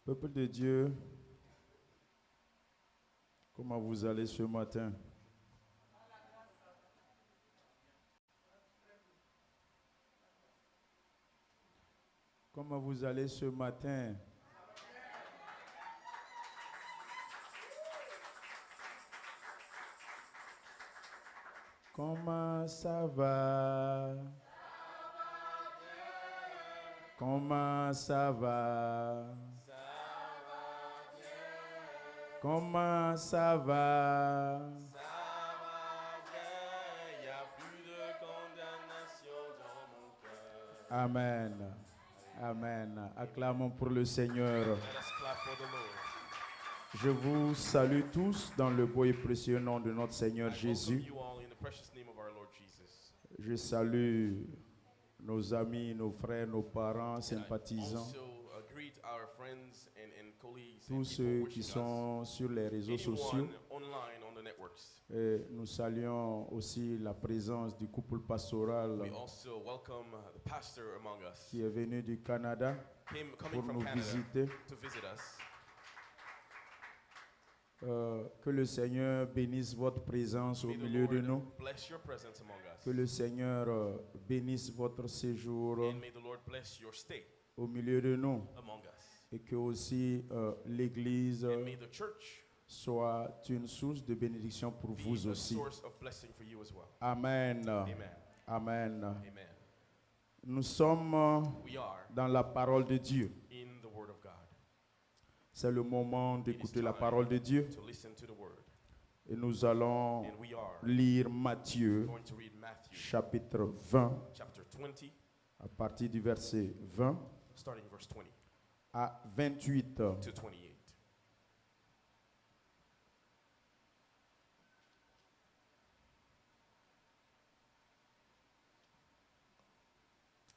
Peuple de Dieu, comment vous allez ce matin? Comment vous allez ce matin? Comment ça va? Comment ça va? Comment ça va? Il n'y a plus de condamnation dans mon cœur. Amen. Amen. Acclamons pour le Seigneur. Let us clap for the Lord. Je vous salue tous dans le beau et précieux nom de notre Seigneur I welcome Jésus. you all in the precious name of our Lord Jesus. Je salue nos amis, nos frères, nos parents, And I sympathisants, also greet our friends and colleagues tous and ceux people qui wishing us, sont sur les réseaux sociaux. anyone online on the networks. Et nous saluons aussi la présence du couple pastoral We also welcome the pastor among us, qui est venu du Canada coming pour from nous Canada visiter. to visit us. Que le Seigneur bénisse votre présence au May the milieu de nous. Lord bless your presence among us. Que le Seigneur bénisse votre séjour And may the Lord bless your stay au milieu de nous. among us. Et que aussi l'Église And may the church soit une source de bénédiction pour be vous a aussi. source of blessing for you as well. Amen. Amen. Amen. Amen. Nous sommes We are dans la parole de Dieu. in the Word of God. C'est le moment It is d'écouter la time parole de Dieu. to listen to the Word. Et nous allons And we are lire Matthieu, going to read Matthew chapitre 20, chapter 20, à partir du verset 20 starting verse 20 à 28. to 28.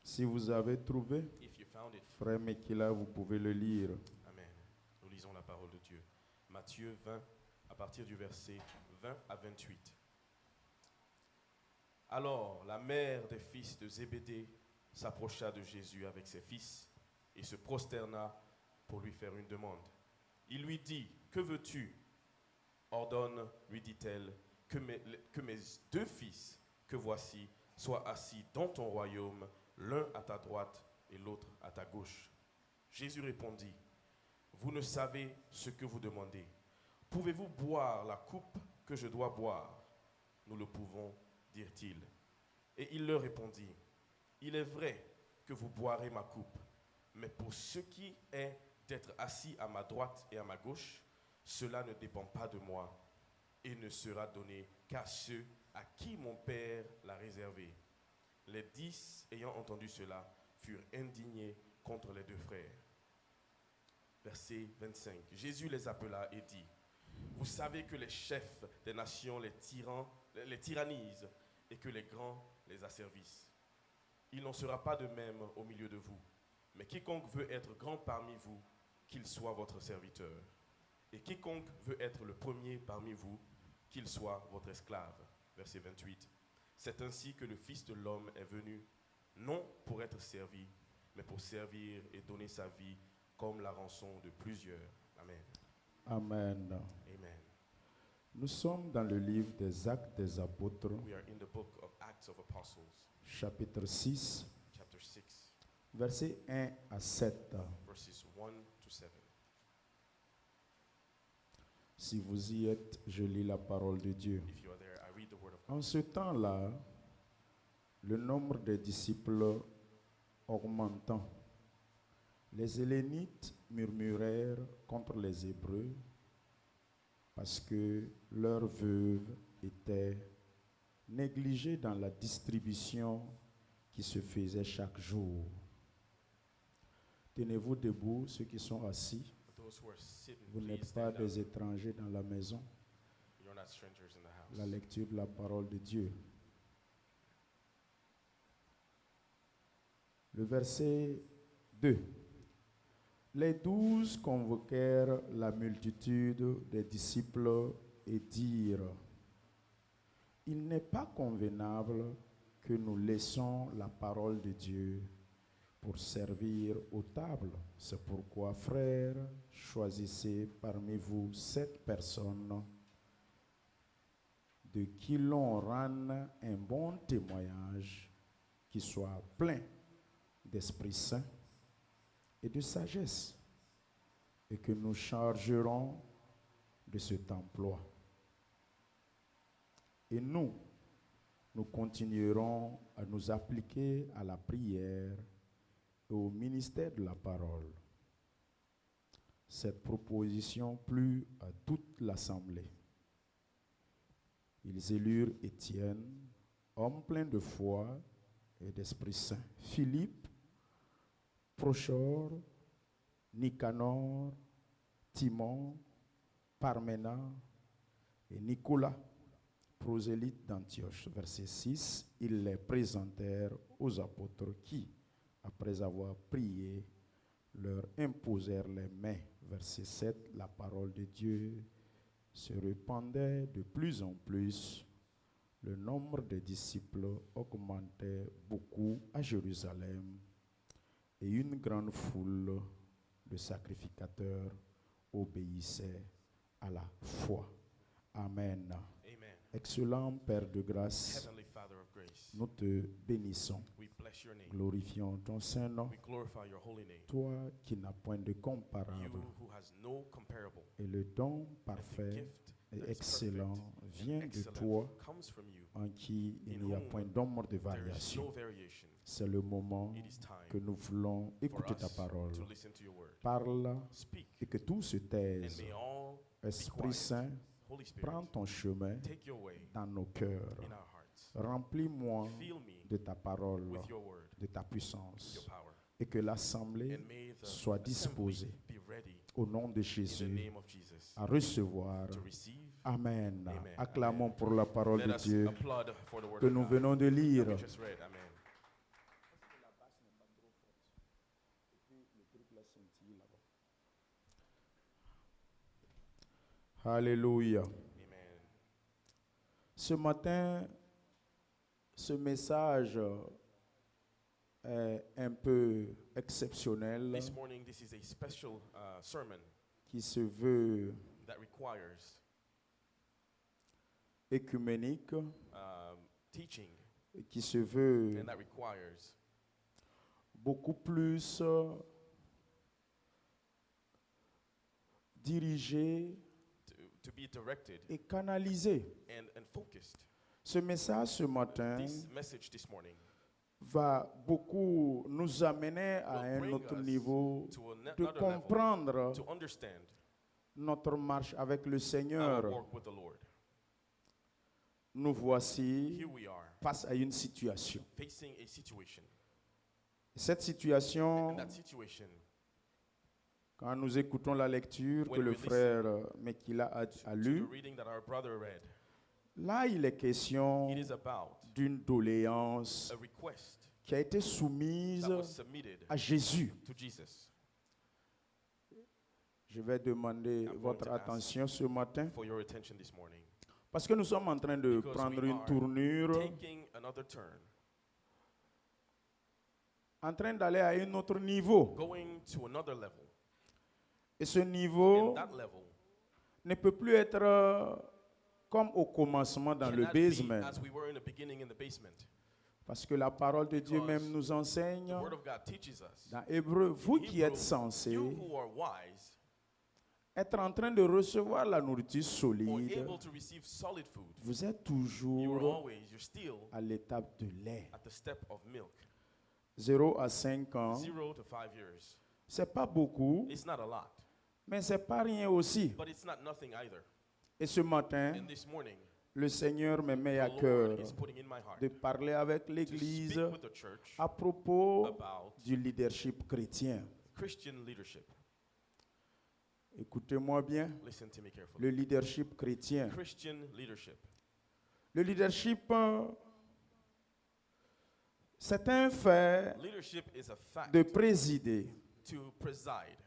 Si vous avez trouvé, If you found it, frère Mekila, vous pouvez le lire. amen. Nous lisons la parole de Dieu. Matthieu 20, à partir du verset 20 à 28. Alors, la mère des fils de Zébédée s'approcha de Jésus avec ses fils et se prosterna pour lui faire une demande. Il lui dit, « Que veux-tu » Ordonne, lui dit-elle, que mes deux fils que voici soient assis dans ton royaume, l'un à ta droite et l'autre à ta gauche. Jésus répondit, « Vous ne savez ce que vous demandez. Pouvez-vous boire la coupe que je dois boire ?» Nous le pouvons, dirent-ils. Et il leur répondit, « Il est vrai que vous boirez ma coupe, mais pour ce qui est d'être assis à ma droite et à ma gauche, cela ne dépend pas de moi et ne sera donné qu'à ceux à qui mon Père l'a réservé. » Les 10, ayant entendu cela, furent indignés contre les deux frères. Verset 25. Jésus les appela et dit, « Vous savez que les chefs des nations les tyrannisent et que les grands les asservissent. Il n'en sera pas de même au milieu de vous. Mais quiconque veut être grand parmi vous, qu'il soit votre serviteur. Et quiconque veut être le premier parmi vous, qu'il soit votre esclave. » Verset 28. C'est ainsi que le Fils de l'homme est venu, non pour être servi, mais pour servir et donner sa vie comme la rançon de plusieurs. Amen. Amen. Amen. Nous sommes dans le livre des Actes des Apôtres, We are in the book of Acts of Apostles, chapitre 6, chapter 6, versets 1 à 7. verses 1 to 7. Si vous y êtes, je lis la parole de Dieu. If you are there, I read the word of God. En ce temps-là, le nombre des disciples augmentant, les Hellénites murmurèrent contre les Hébreux parce que leurs veuves étaient négligées dans la distribution qui se faisait chaque jour. Tenez-vous debout, ceux qui sont assis. Those who are sitting, Vous please n'êtes pas stand up. des étrangers dans la maison. You're not strangers in the house. La lecture de la parole de Dieu. Le verset 2. Les 12 convoquèrent la multitude des disciples et dirent, « Il n'est pas convenable que nous laissons la parole de Dieu pour servir aux tables. C'est pourquoi, frères, choisissez parmi vous 7 personnes de qui l'on rende un bon témoignage, qui soit plein d'Esprit Saint et de sagesse, et que nous chargerons de cet emploi. Et nous continuerons à nous appliquer à la prière et au ministère de la parole. Cette proposition plut à toute l'assemblée. Ils élurent Étienne, homme plein de foi et d'Esprit Saint, Philippe, Prochor, Nicanor, Timon, Parména et Nicolas, prosélytes d'Antioche. Verset 6, ils les présentèrent aux apôtres qui, après avoir prié, leur imposèrent les mains. Verset 7, la parole de Dieu se répandait de plus en plus. Le nombre des disciples augmentait beaucoup à Jérusalem et une grande foule de sacrificateurs obéissait à la foi. Amen. Amen. Excellent Père de grâce, Heavenly Father of grace, nous te bénissons, we bless your name. glorifions ton saint nom, We glorify your holy name. toi qui n'as point de You comparable, who has no comparable. et le don And the parfait gift et that is excellent perfect vient and de excellent toi, comes from you. en qui il In n'y a whom point d'ombre de There is variation. no variation. C'est le moment It is que time nous voulons for écouter ta us parole. to listen to your word. Parle Speak, et que tout se and taise. may all be Esprit quiet. Saint, Holy Spirit, prends ton chemin take your way dans nos cœurs. in our hearts. Remplis-moi Fill me de ta parole, with your word, de ta with your puissance, power. et que l'assemblée And may the soit assembly disposée be ready au nom de in the Jésus name of Jesus à recevoir. to receive. Amen. Amen. Acclamons Amen. pour la parole Let de us Dieu applaud for the word que of nous God venons de that lire. we just read. Amen. Alléluia. Amen. Ce matin, ce message est un peu exceptionnel, This morning, this is a special sermon qui se veut that requires écuménique, teaching, et qui se veut and that requires beaucoup plus dirigé to be directed et canalisé. and focused. Ce message ce matin This message this morning va beaucoup nous amener à will un bring autre us niveau to de another level comprendre to understand notre marche avec le our Seigneur. walk with the Lord. Nous voici Here we are face à une situation. facing a situation. Cette situation, And that situation, quand nous écoutons la lecture que When le we frère Mekila a to lu, the reading that our brother read, là il est question it is about d'une doléance a request qui a été soumise that was submitted à Jésus. to Jesus. Je vais demander I'm going votre to ask attention ce matin For your attention this morning, parce que nous sommes en train de Because prendre we une are tournure, taking another turn, en train d'aller à un autre niveau. going to another level. Et ce niveau And that level ne peut plus être comme au commencement dans le cannot be basement. as we were in the beginning in the basement. Parce que la parole de Dieu Because même nous enseigne The Word of God teaches us. dans Hébreu, vous qui Hebrew, êtes censés you who are wise être en train de recevoir la nourriture or solide, able to receive solid food, vous êtes you are toujours always, you're still à l'étape de lait. at the step of milk. 0 à 5 ans, 0 to 5 years. c'est pas beaucoup, It's not a lot, mais c'est pas rien aussi. but it's not nothing either. Et ce matin, And this morning, le Seigneur me met à the cœur Lord is putting in my heart de parler avec to l'Église speak with the church à propos about du leadership chrétien. Christian leadership. Écoutez-moi bien, Listen to me carefully. le leadership chrétien. Christian leadership. Le leadership, c'est un fait Leadership is a fact de présider. to preside.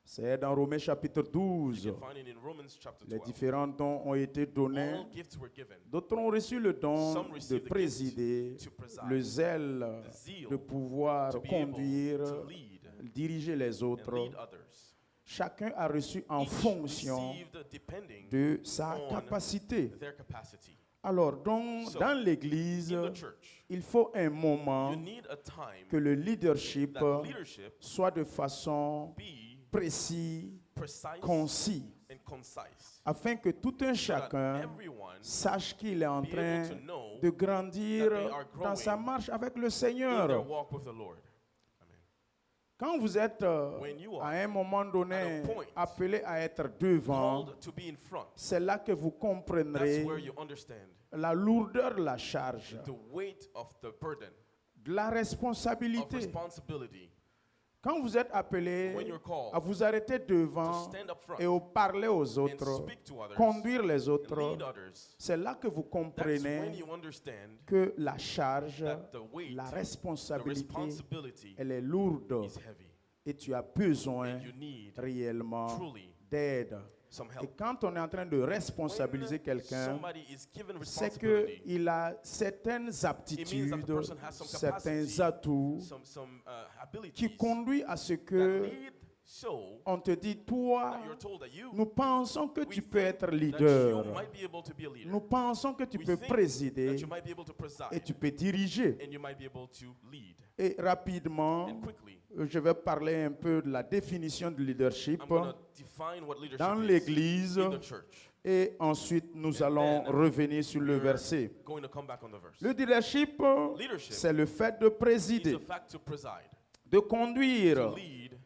C'est dans Romains chapitre You 12. can find it in Romans chapter Les 12. différents dons ont été donnés. All gifts were given. D'autres ont reçu le don Some de received the présider, gift to preside, le zèle the zeal de pouvoir to be conduire, able to lead diriger les and autres. lead others. Chacun a reçu en Each fonction received depending de sa on capacité. their capacity. Alors, donc, So, dans l'Église, In the church, il faut un moment you need a time que le leadership that leadership soit de façon be précise, precise concis, and concise, afin que tout un so that chacun everyone sache qu'il est en be train able to know de grandir that they are dans sa growing marche avec le in their Seigneur. walk with the Lord. Amen. Quand vous êtes When you à are un moment donné at a point appelé à être devant, called to be in front, c'est là que vous that's comprendrez where you understand la lourdeur de la charge, the weight of the burden, de la of responsabilité. responsibility. Quand vous êtes appelé When you're called à vous arrêter to devant stand up front et au parler aux and autres, speak to others, conduire les and autres, lead others, c'est là que vous that's when comprenez you understand que la charge, that the weight, la the responsabilité, responsibility elle est lourde is heavy, et tu as besoin and you need réellement truly d'aide. some Et help. quand on est en train de responsabiliser When quelqu'un, somebody is given c'est responsibility, qu'il a certaines aptitudes, person has some certains capacity, atouts some abilities qui conduisent à ce that que lead so on te dit, toi, that you're told that you, nous pensons que we tu peux think être that you leader. might be able to be a leader. Nous pensons que tu We peux think présider that you might be able to preside et tu peux diriger. and you might be able to lead. Et rapidement, And quickly, je vais parler un peu de la définition de leadership I'm going to define what leadership dans is l'Église in the church. et ensuite nous And allons then revenir sur le we're verset. going to come back on the verse. Le leadership, Leadership c'est le fait de is présider, the fact to preside, de to conduire, lead,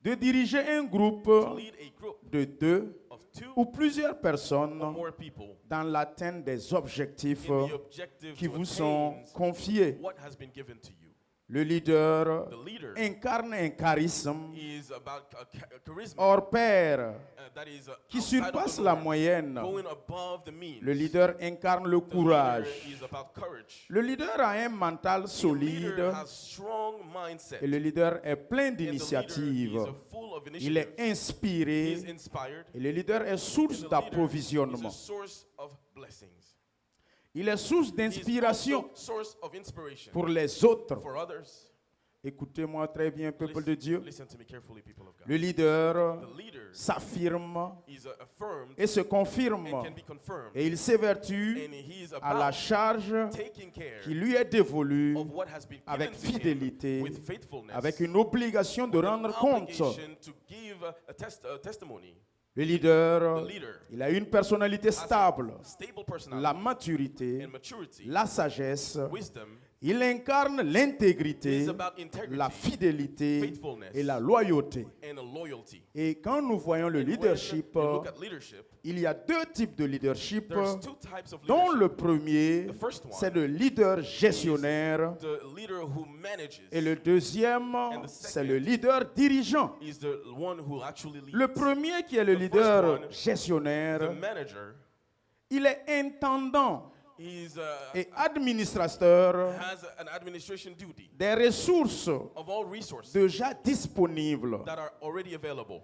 de diriger un groupe to lead a group de 2 of 2 ou plusieurs personnes or more people dans l'atteinte des objectifs in the objective qui to vous sont attain confiés. what has been given to you. Le leader The leader incarne un charisme is about a charisma hors pair that is qui outside of surpasse the la norm, moyenne. going above the means. Le leader incarne le The leader courage. is about courage. Le leader a un mental The solide leader has strong mindset. et le leader est plein And the leader d'initiatives. is full of Il est initiative. He is inspiré inspired. et le leader est And source the leader is d'approvisionnement. a source of blessings. Il est source He is d'inspiration also source of inspiration pour les autres. for others. Écoutez-moi très bien, peuple de Dieu. Listen to me carefully, people of God. Le leader The leader s'affirme is affirmed et se confirme and can be confirmed. et il s'évertue And he is à la about charge taking care qui lui est dévolue of what has been avec given to him fidélité, with faithfulness, avec une obligation de with an rendre compte. obligation to give a testimony. Le leader, The leader il a une personnalité has a stable, stable personality la maturité, and maturity, la sagesse. wisdom. Il incarne It l'intégrité, is about integrity, la fidélité faithfulness, et la loyauté. and a loyalty. Et quand nous voyons le And when leadership, you look at leadership, il y a 2 types de leadership, there's 2 types of dont leadership. le premier, The first one c'est le leader gestionnaire, The leader who manages et le deuxième, the c'est le leader dirigeant. is the one who actually leads. Le premier qui est le The first leader one, gestionnaire, The manager il est intendant is et administrateur has an administration duty des ressources of all resources déjà disponibles. that are already available.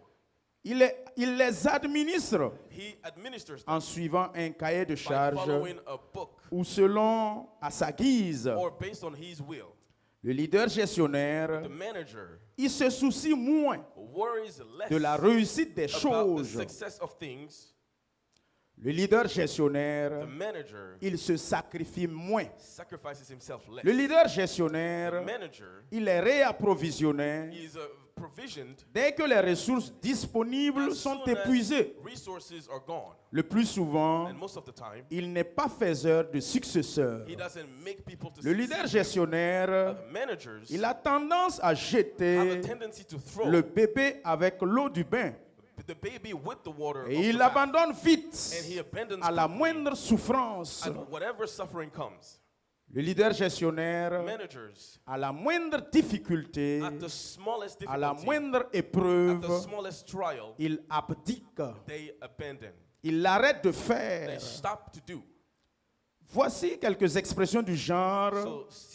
Il les administre He administers them en suivant un cahier de by charge following a book ou selon à sa guise. or based on his will. Le leader gestionnaire, The manager il se soucie moins worries less de la réussite des about the choses. success of things. Le leader The gestionnaire, manager il se sacrifie moins. sacrifices himself less. Le leader The gestionnaire, manager il est réapprovisionné is provisioned dès que les ressources disponibles as sont soon as épuisées. resources are gone. Le plus souvent, And most of the time, il n'est pas faiseur de successeurs. he doesn't make people to Le leader succeed. gestionnaire, The managers il a tendance à have a jeter tendency to throw le bébé avec l'eau du bain the baby with the water of et the il bath, l'abandonne vite and he abandons à la quickly moindre souffrance. at whatever suffering comes. Le leader gestionnaire, Managers, à la moindre difficulté, at the smallest à la difficulty, moindre at the épreuve, smallest trial, il abdique. they abandon. Il arrête de They faire. stop to do. Voici quelques expressions du genre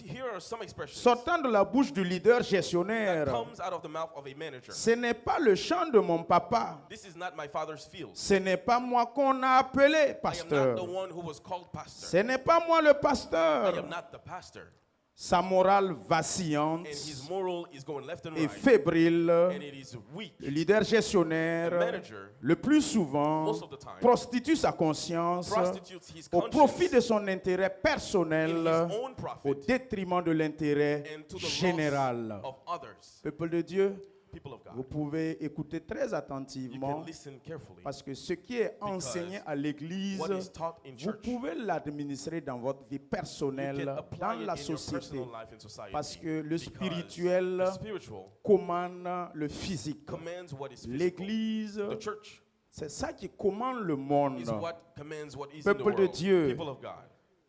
Here are some expressions sortant de la bouche du leader that gestionnaire. comes out of the mouth of a manager. Ce n'est pas le champ de mon papa. This is not my father's field. Ce n'est pas moi qu'on a appelé I am not pasteur. the one who was called pastor. Ce n'est pas moi le I pasteur. am not the pastor. Sa morale And vacillante his moral is going left and et right. fébrile. And it is weak. Le leader The gestionnaire, manager le plus souvent, most of the time, prostitue sa conscience prostitutes his au profit de conscience son intérêt in personnel his own au profit détriment de l'intérêt and to the général. loss of others. Peuple de Dieu, People of vous God, pouvez écouter très you attentivement can listen carefully. parce que ce qui est enseigné à l'église, What is taught in vous church, pouvez l'administrer dans votre vie you can personnelle, apply dans it la in your société, personal life and society. parce que le Because spirituel the spiritual commande le physique. commands what is physical. L'église, The church c'est ça qui commande le monde. is what commands what is in the Peuple de world. Dieu. People of God.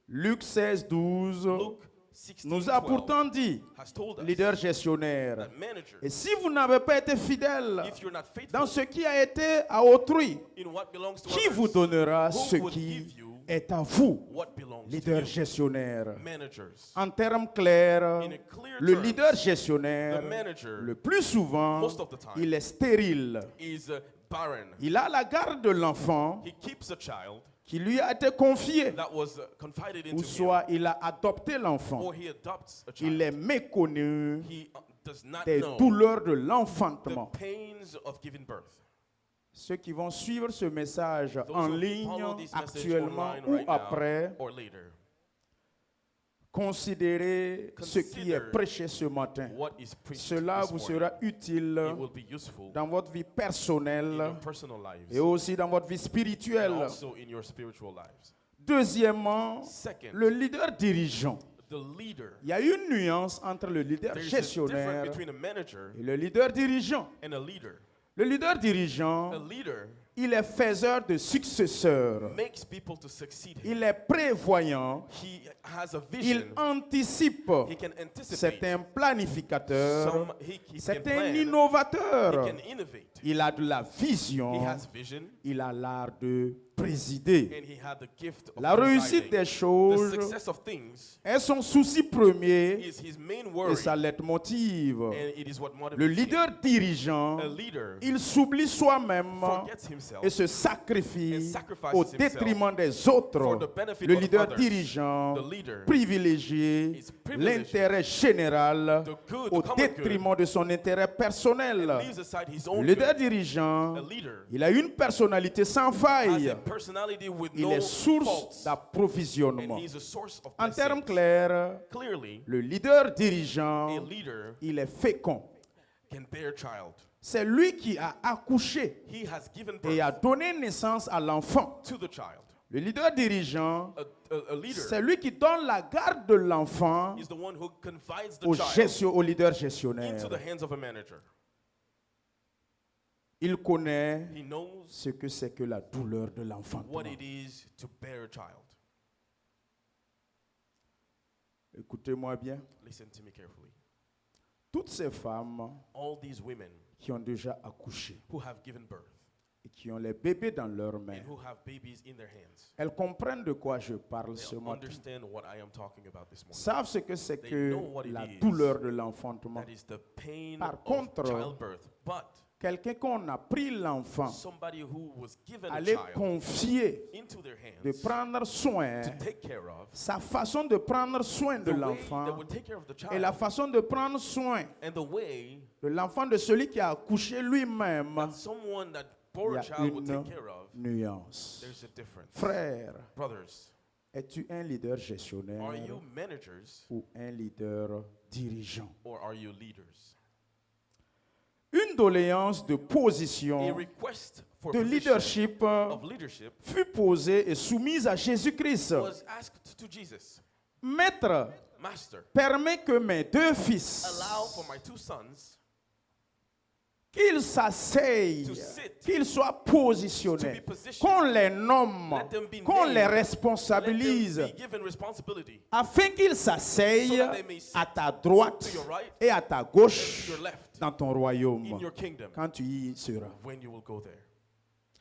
Luc 16, 12 Luke 16, nous a 12 pourtant dit, has told us leader gestionnaire, that manager, et si vous n'avez pas été fidèle if you're not dans faithful ce qui a été à autrui, in what belongs to qui others, vous donnera who ce will qui give you est à vous, what belongs leader to you? gestionnaire? Managers. En termes clairs, In a clear le terms, leader gestionnaire, the manager le plus souvent, most of the time il est stérile. is barren. Il a la garde de l'enfant He keeps a child qui lui a été confié, that was confided ou into him, soit il a adopté l'enfant. or he adopts a Il child. est méconnu He does not des know douleurs de the l'enfantement. pains of giving birth. Ceux qui vont suivre ce message Those en who ligne follow this message actuellement online ou right now après, or later, considérez ce qui est Consider prêché ce matin. what is preached Cela this vous morning. sera utile It will be useful dans votre vie in personnelle your personal lives et aussi dans votre vie and spirituelle. also in your spiritual lives. Deuxièmement, Second, le leader dirigeant. the leader. Il y a une nuance entre le leader There is a difference gestionnaire between a manager et le leader dirigeant. and a leader. Le leader A dirigeant, leader il est faiseur de successeurs. makes people to succeed him. Il est prévoyant. He has a Il vision. anticipe. He can anticipate. C'est un planificateur. He C'est can un plan. He innovateur. can innovate. Il a de la He vision. has vision, Il a l'art de présider. and he had the gift of La réussite presiding. des The choses success of things est son souci premier is his main et worry, ça leitmotiv. and it is what motivates Le him. leader dirigeant, A leader il s'oublie soi-même forgets himself et se sacrifie and sacrifices au himself détriment des for autres. the benefit Le of leader others. dirigeant The leader privilégie is privileged l'intérêt général the good, au the common détriment de son intérêt personnel. leaves aside his Le own leader good. dirigeant, A leader il a une personnalité sans has faille. a personality with Il no est source faults, and d'approvisionnement. he is a source of En termes blessings. clairs, Clearly, le leader a dirigeant, leader il est fécond. can bear child. C'est lui qui a accouché He has given et a birth donné naissance à l'enfant. to the child. Le leader dirigeant, A leader c'est lui qui donne la garde de l'enfant is the one who confides the au, child au leader into gestionnaire. the hands of a manager. Il connaît He knows ce que c'est que la douleur de l'enfantement. what it is to bear a child. Écoutez-moi bien. Listen to me carefully. Toutes ces femmes All these women qui ont déjà accouché who have given birth et qui ont les bébés dans leurs mains, and who have babies in their hands, elles comprennent de quoi je parle ce they matin. understand what I am talking about this morning. Savent ce que c'est They que know what it la is. douleur de l'enfantement. That is the pain Par of contre, childbirth. But Quelqu'un qu'on a pris l'enfant, somebody who was given à a les child confier, into their de hands prendre soin, to take care of, sa façon de prendre soin de the way that l'enfant would take care of the et la child, façon de prendre soin and the way de l'enfant de celui qui a accouché lui-même, that someone that il bore y a a child would une take care of, nuance. there's a difference. Frère, Brothers, es-tu un leader are gestionnaire you managers ou un leader dirigeant? or are you leaders? Une doléance de A position request for de position leadership of leadership fut posée et soumise à Jésus-Christ. was asked to Jesus. Maître, Master, permets que mes deux fils allow for my two sons qu'ils s'asseyent, to sit, qu'ils soient to positionnés, be positioned, qu'on les nomme, let them be qu'on les named, responsabilise, let them be given responsibility afin qu'ils s'asseyent so that they may sit à ta droite to your right et à ta and gauche to your left dans ton in royaume, your kingdom quand tu y seras. when you will go there.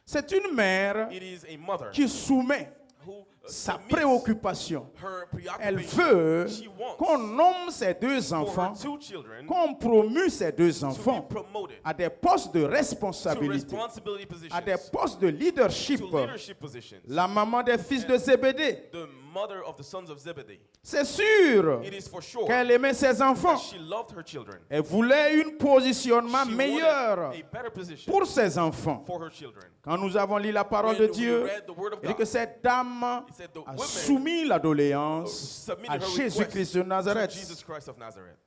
C'est une mère It is a mother qui soumet who sa to meet préoccupation. her Elle preoccupation. veut She wants qu'on nomme ses deux for her enfants, 2 children qu'on promue ces deux to enfants be promoted à des postes de to responsabilité, responsibility à des positions, postes de leadership. to leadership positions. La maman des fils de Zébédée, The mother of the sons of Zebedee. c'est sûr It is for sure qu'elle aimait ses enfants. that she loved her children. Elle voulait un positionnement She wanted meilleur a better position pour ses enfants. for her children. Quand nous avons lu la parole When de we Dieu, read the word of il dit God, que cette dame it said the a women soumis la doléance submitted à her Jésus-Christ de request to Nazareth. Jesus Christ of Nazareth.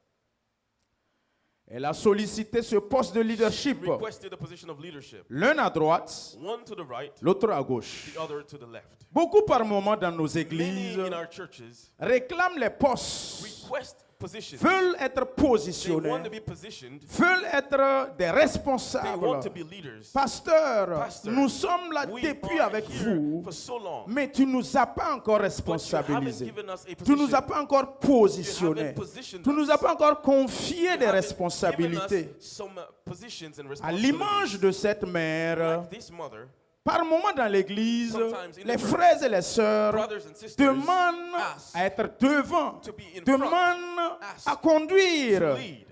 Elle a sollicité ce poste de leadership, Requested a position of leadership. l'un à droite, One to the right, l'autre à gauche. the other to the left. Beaucoup par moments dans nos Many églises in our churches réclament les postes, request positions. veulent être They want positionnés, to be positioned. veulent être des They responsables. want to be leaders. Pasteur, Pastor, nous sommes là We depuis are avec here vous, for so long, mais tu ne nous as pas encore but you haven't responsabilisés. given us a Tu ne nous as position. pas encore You positionnés. haven't positioned Tu ne nous as us. pas encore confié You des haven't given responsabilités. us some positions and À responsibilities. l'image de cette mère, Like this mother, par moment dans l'église, Sometimes in les the frères et les sœurs brothers and sisters, demandent ask à être devant, to be in front, demandent ask à conduire. to lead.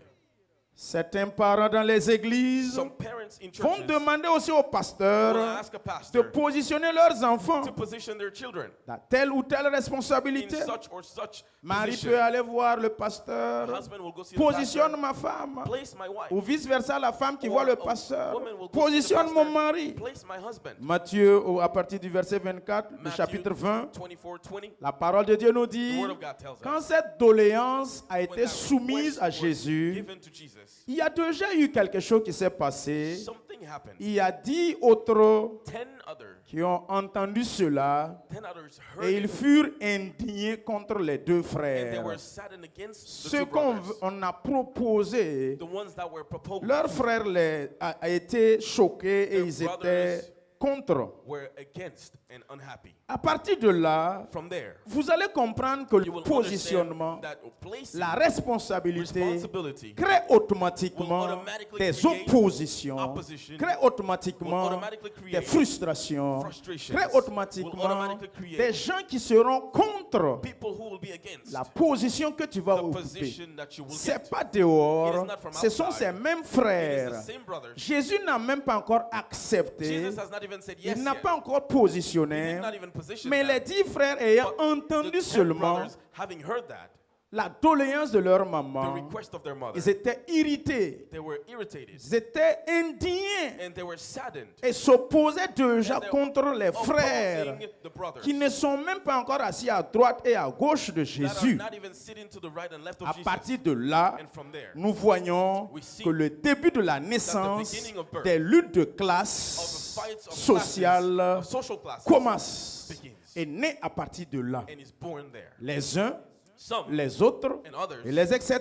Certains parents dans les églises Some parents in vont churches demander aussi aux will pasteurs ask a de pastor positionner leurs enfants to position their children dans telle ou telle in responsabilité. such or such Marie position. peut aller voir le pasteur, Husband will go see the positionne pastor, ma femme. place my wife. Ou vice-versa, la femme qui Or voit le a pasteur, woman will go see the positionne mon pastor, mari. place my husband. Matthieu, à partir du verset 24, le Matthew chapitre 20, 24:20. la parole de Dieu nous The dit, word of God tells quand us cette doléance a when été that soumise request à was Jésus, given to Jesus, il y a déjà eu quelque chose qui s'est passé. something happened. Il y a 10 autres 10 others qui ont entendu cela 10 others heard et ils it, furent indignés contre les deux and they frères. were saddened against the Ce two qu'on brothers. on a proposé, The ones that were proposed leur frère a été choqué et Their ils étaient brothers contre. were against and unhappy. À partir de là, From there, vous allez comprendre que you le will positionnement, understand that placing la responsabilité responsibility crée automatiquement will automatically des create oppositions, opposition, crée will automatiquement automatically des create frustrations, frustrations, crée will automatiquement automatically create des gens qui seront contre people who will be against la position que tu vas the occuper. position that you will C'est get. pas It dehors, is not from ce sont outside. ces mêmes It is frères. the same brothers. Jésus n'a même pas encore accepté, Jesus has not even said yes il n'a yet. pas encore He positionné, did not even position mais les that. 10 frères ayant But entendu the 10 seulement brothers, having heard that, la doléance de leur the maman, request of their mother, ils étaient irrités, they were irritated ils étaient indignés and they were saddened. et s'opposaient déjà And they contre les frères opposing the brothers qui ne sont même pas encore assis à droite et à gauche de that are Jésus. not even sitting to the right and left of À Jesus. partir de là, And from there, nous voyons we see que le début de la naissance beginning of birth des luttes de of the classe fights of sociale classes, of social classes, commence, begins. est né à partir de là. and is born there. Les uns, Some les autres, and others, et les etc.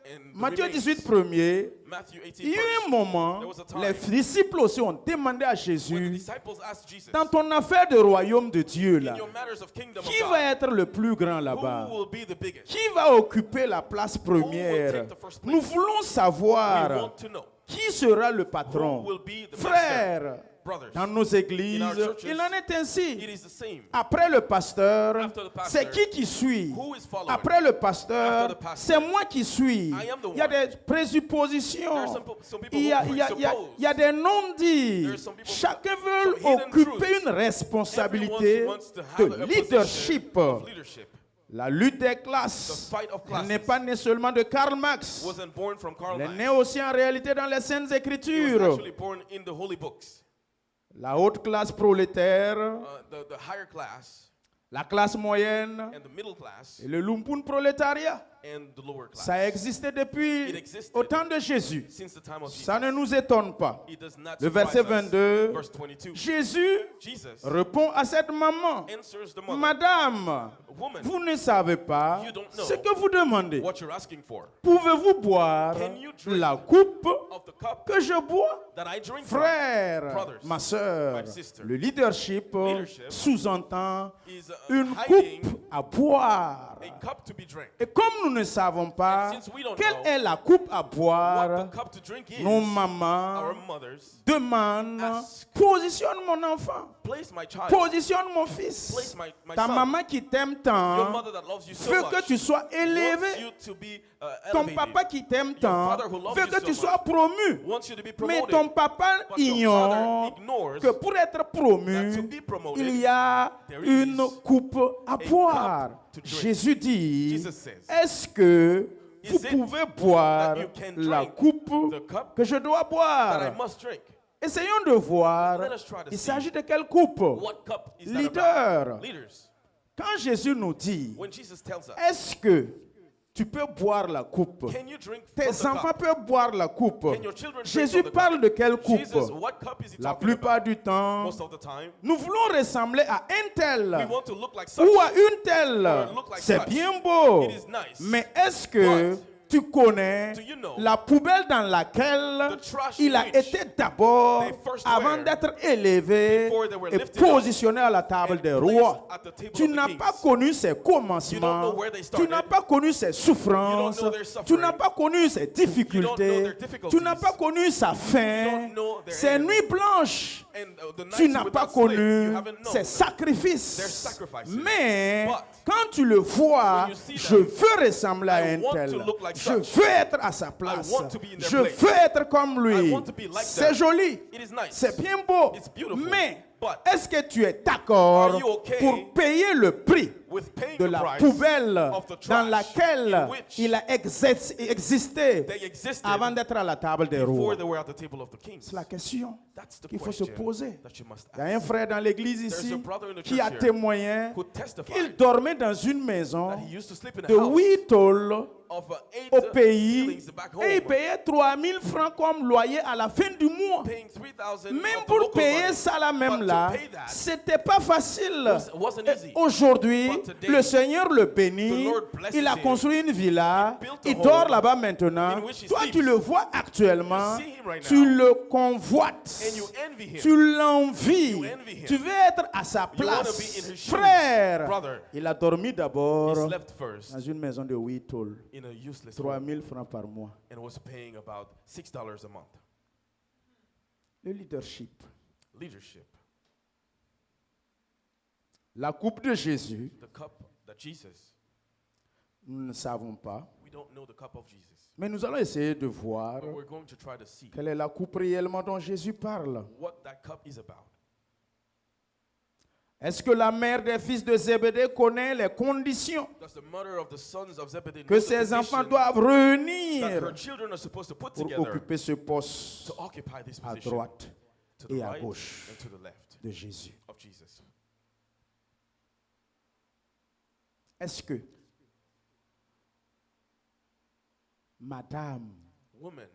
and the Matthieu remains. 18, premier, Matthew 18 il y a eu first. un moment, There was a time les disciples aussi ont demandé à When the Jésus, disciples asked Jesus, dans ton affaire de royaume de Dieu, in là, your matters of kingdom qui of va God, être le plus grand là-bas? who will be the biggest? Qui va occuper la place première? take the first place? Nous voulons We savoir want to know qui sera le who patron. will be the master. Frères, Brothers, dans nos églises, In our churches, il en est ainsi. it is the same. Après le pasteur, After the pastor, c'est qui suit? Who is following? Après le pasteur, After the pastor, c'est moi qui suis. I am the Il y a one. des There présuppositions. are some people Il y a, who il y a- il y a- presuppose. il y a des non-dits. There are some people Chacun some veut hidden occuper truths. une responsabilité Everyone wants to have de a leadership. position of leadership. La lutte des The classes fight of elle n'est classes pas née seulement de Karl Marx. wasn't born from Karl Elle est Marx. née aussi en réalité dans les Saintes It was Écritures. actually born in the holy books. La haute classe prolétaire, The higher class la classe moyenne and the middle class et le lumpen prolétariat. and the lower class. Ça a existé depuis It existed au temps de Jésus. Since the time of Jesus. Ça ne nous étonne pas. It does not Le surprise verset us. 22, Verse 22. Jésus Jesus répond à cette maman, answers the mother, Madame, woman, vous ne savez pas You don't know ce que vous demandez. what you're asking for. Pouvez-vous boire Can you drink la coupe of the cup que je bois? that I drink from? Frère, Brothers, ma soeur, my sister. le leadership Leadership sous-entend Is une hiding coupe à boire. a cup to be drank. Et comme nous ne savons pas And since we don't quelle know est la coupe à what boire, the cup to drink is, nos mamans our mothers demandent, ask. positionne mon enfant, place my child, positionne mon place fils. my Ta son, maman qui t'aime your tant mother that loves you so veut much, que tu sois wants élevé. you to be Ton elevated, papa qui t'aime tant father who loves veut you que so tu much, sois promu. wants you to be Mais promoted, ton papa but your ignore father ignores que pour être promu, that to be promoted, il y a there une is coupe à boire. cup to drink. Jésus dit, Jesus says, est-ce que vous Is it pouvez boire that you can la drink coupe the cup que je dois that I boire? must drink. Essayons de voir, Let us try to il see s'agit de quelle coupe? What cup is that Leader. about? Leaders. Quand Jésus nous dit, When Jesus tells us, est-ce que tu peux boire la coupe? can you drink Tes from the enfants cup? peuvent boire la coupe. Can your children drink Jésus from the parle cup? de quelle coupe? Jesus, what cup is he La talking plupart about? du temps, Most of the time, nous voulons ressembler à un tel we want to look like such. ou à une telle. or look like C'est such. bien beau. It is nice. Mais est-ce que But tu connais do you know la poubelle dans laquelle the trash il a in which été d'abord, they first avant were d'être élevé before they were et lifted up positionné à la table and des placed rois? at the table Tu of the n'as kings? pas connu ses You don't commencements. know where they Tu started. n'as pas connu ses souffrances. You don't know their Tu suffering. n'as pas connu ses You don't know difficultés. their difficulties. Tu n'as pas connu sa faim. don't know their Ses end. nuits blanches. And the Tu nights n'as pas without sleep, you connu haven't known ses their sacrifices. sacrifices. Mais But quand tu le vois, when you see je them, veux ressembler à I un want tel. to look like Je such. veux être à sa place. want to be in their Je place. veux être comme I lui. want to be like C'est them. joli. It is nice. C'est bien beau. It's beautiful. Mais But est-ce que tu es d'accord are you okay pour payer le prix with paying de the la price poubelle of the dans trash laquelle in which il a existé they existed avant d'être à la table des before rois? they were at the table of the kings? C'est la question That's the qu'il faut se question poser. that you must Il y a ask. un frère dans l'église There's ici a brother in the qui a church here témoigné who testified qu'il dormait dans une maison that he used to sleep in a de house 8 tôles of 8 au pays ceilings back home, et il payait 3000 francs comme loyer à la fin du mois. paying 3,000 Même of the pour local payer money. ça là But même to là, pay that c'était pas facile. wasn't Et easy. aujourd'hui, But today, le Seigneur le bénit. the Lord blesses Il a him. construit une villa. He built a Il dort home là-bas maintenant. in which he Toi, sleeps. tu le vois actuellement. You see him right Tu now. le convoites. And you envy him. Tu l'envies. You envy him. Tu veux être à sa You wanna place. be in his shoes, Frère, brother. il a dormi He d'abord slept first dans une maison de 8 tôles. in a useless home 3000 francs par mois. and was paying about $6 a month. Le leadership. Leadership. La coupe de Jésus, The cup that Jesus, nous ne savons pas. we don't know the cup of Jesus. Mais nous allons essayer de voir But we're going to try to see quelle est la coupe réellement dont Jésus parle. what that cup is about. Est-ce que la mère des fils de Zébédée connaît les conditions Does the mother of the sons of Zebedee que know the ses enfants conditions doivent that her réunir children are supposed to put pour together occuper ce poste to occupy this à position droite to the et à right gauche and to the left de Jésus? of Jesus? Est-ce que, madame, Woman,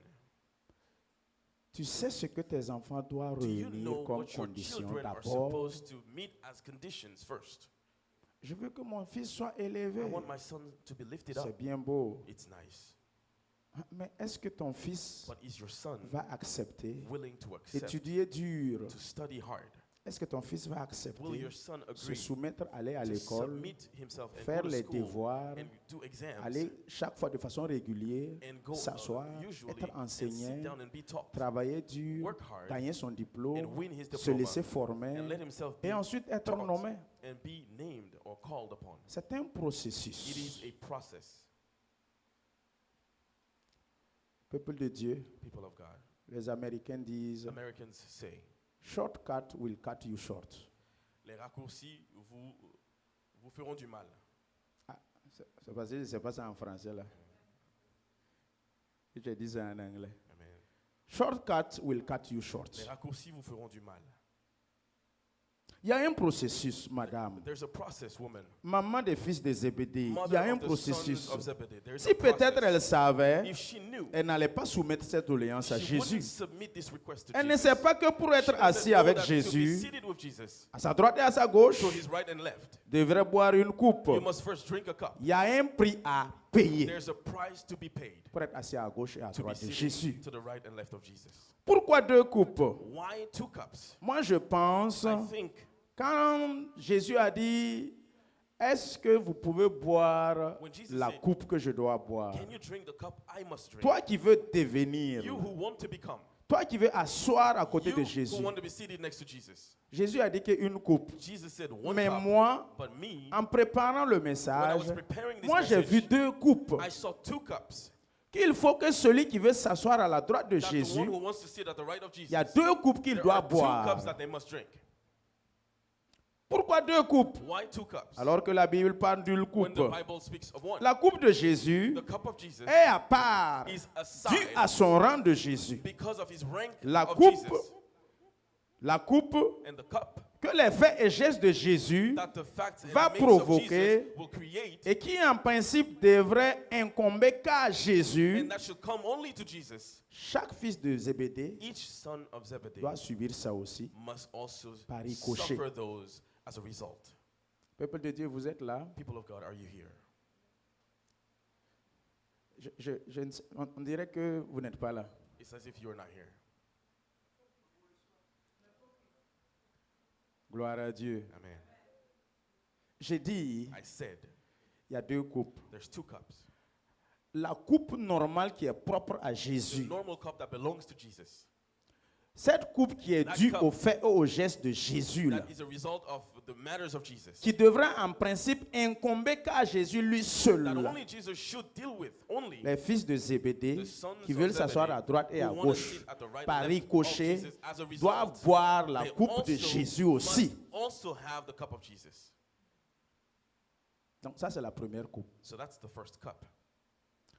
tu sais ce que tes enfants doivent do you réunir know comme what your condition children are d'abord? supposed to meet as conditions first? Je veux que mon fils soit I élevé. want my son to be lifted C'est up. bien beau. It's nice. Mais est-ce que ton fils But is your son va accepter willing to accept, étudier dur? to study hard? Est-ce que ton fils va Will accepter your son se agree soumettre, aller à to l'école, submit himself and faire go to les school devoirs, and do exams aller chaque fois de façon régulière, and go s'asseoir, usually être and sit enseigné, down and be taught, travailler dur, work hard gagner son diplôme, and win his se diploma laisser former and let himself et be ensuite être taught nommé. and be named or called upon. C'est un It processus. is a process. Peuple de Dieu, People of God, les Américains disent, Americans say, shortcut will cut you short. les raccourcis vous feront du mal. C'est parce que je ne sais pas ça en français là. Je dis ça en anglais. Amen. Shortcut will cut you short. Les raccourcis vous feront du mal. Il y a un processus, madame. There's a process, woman. Maman des fils de Zébédée, il y Mother a un of the processus. sons of Zebedee. There's Si a peut-être process. elle savait, If she knew, elle n'allait pas soumettre cette doléance à she Jésus. wouldn't submit this request to Elle ne Jesus. sait pas que pour She être doesn't assis know avec that to be Jésus, seated with Jesus, à sa droite et à sa gauche, to his right and left, devrait boire une coupe. you must first drink a cup. Il y a un prix à payer There's a price to be paid pour être assis à gauche et à to be droite de seated Jésus. to the right and left of Jesus. Pourquoi deux coupes? Why 2 cups? Moi, je pense, I think quand Jésus a dit est-ce que vous pouvez boire When Jesus la said, coupe que je dois boire? can you drink the cup I must drink? Toi qui veux devenir, You who want to become. toi qui veux asseoir à côté You de who Jésus. want to be seated next to Jesus. Jésus a dit qu'une coupe. Jesus said one Mais cup. moi, But me, en préparant le when I message, was preparing this moi j'ai vu message, 2 coupes. I saw 2 cups. Qu'il faut que celui qui veut s'asseoir à la droite de That the Jésus, one who wants to sit at the right of Jesus, il y a 2 coupes qu'il there doit are 2 boire. cups that they must drink. Pourquoi 2 coupes? Why 2 cups? Alors que la Bible parle d'une When coupe. the Bible speaks of one, La coupe de Jésus the cup of Jesus est à part, is due aside à son rang de Jésus. because of his rank La of coupe, Jesus. la coupe And the cup que les faits et gestes de Jésus that the facts and va the names of provoquer Jesus will create, et qui en principe devrait incomber qu'à Jésus, and that should come only to Jesus. chaque fils de Zébédée Each son of Zebedee doit subir ça aussi. must also Par ricochet. suffer those as a result. Peuple de Dieu, vous êtes là? People of God, are you here? Je ne sais- on dirait que vous n'êtes pas là. It's as if you're not here. Gloire à Dieu. Amen. J'ai dit, I said il y a 2 coupes. there's 2 cups. La coupe normale qui est propre à The Jésus. normal cup that belongs to Jesus. Cette coupe qui est That due cup au fait et au geste de Jésus, là, That is a result of the matters of Jesus. qui devrait en principe incomber qu'à Jésus lui seul. That là. only Jesus should deal with. Only Les fils de Zébédée the sons qui of veulent s'asseoir Zebedee à droite et à who want to gauche, sit at the right par and left of ricochet, Jesus as a result, doivent boire la they coupe de also Jésus must aussi. also have the cup of Jesus. Donc ça, c'est la première coupe. So that's the first cup.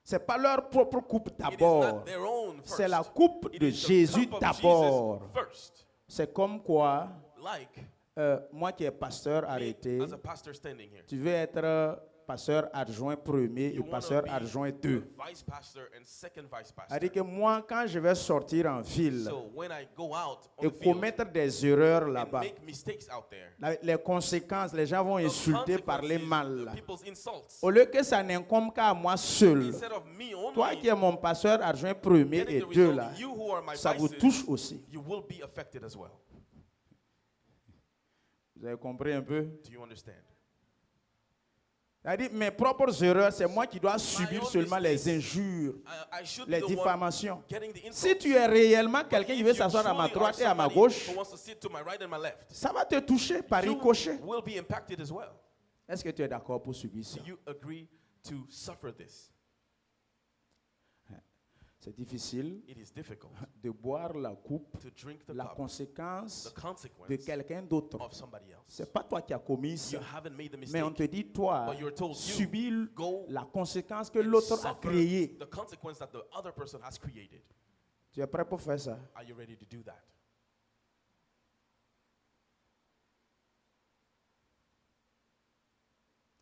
Ce n'est pas leur propre coupe It is d'abord. not their own first. C'est la coupe It de is the Jésus cup of d'abord. Jesus first. C'est comme quoi, Like moi qui est pasteur me arrêté, as a pastor standing here. tu veux être pasteur adjoint premier et You want to pasteur be adjoint the 2. vice pastor and second vice pastor. C'est-à-dire que moi, quand je vais sortir en ville So when I go out on et the field commettre des erreurs and là-bas, make mistakes out there, les conséquences, les gens vont the insulter, parler consequences, mal. là. people's insults. Au lieu que ça n'incombe qu'à moi seul, Instead of me only toi qui es mon pasteur adjoint premier getting et the 2 result, là, you who are my ça vous vices, touche aussi. you will be affected as well. Vous avez compris un peu? Do you understand? C'est-à-dire, mes propres erreurs, c'est moi qui dois subir own seulement les mistakes. injures, I should be les the one diffamations. getting the insults. Si tu es réellement quelqu'un qui If veut you s'asseoir à ma truly droite are et à ma somebody gauche, who wants to sit to my right and my left, ça va te toucher par you ricochet. will be impacted as well. Est-ce que tu es d'accord pour subir ça? Do you agree to suffer this? C'est difficile It is difficult de boire la coupe, to drink the la cup, conséquence the consequence de quelqu'un d'autre. of somebody else. C'est pas toi qui as commis ça, You haven't made the mais on mistake, te dit toi, but you're told you subis go la conséquence que and l'autre a suffer créée. the consequence that the other person has created. Tu es prêt pour faire ça? Are you ready to do that?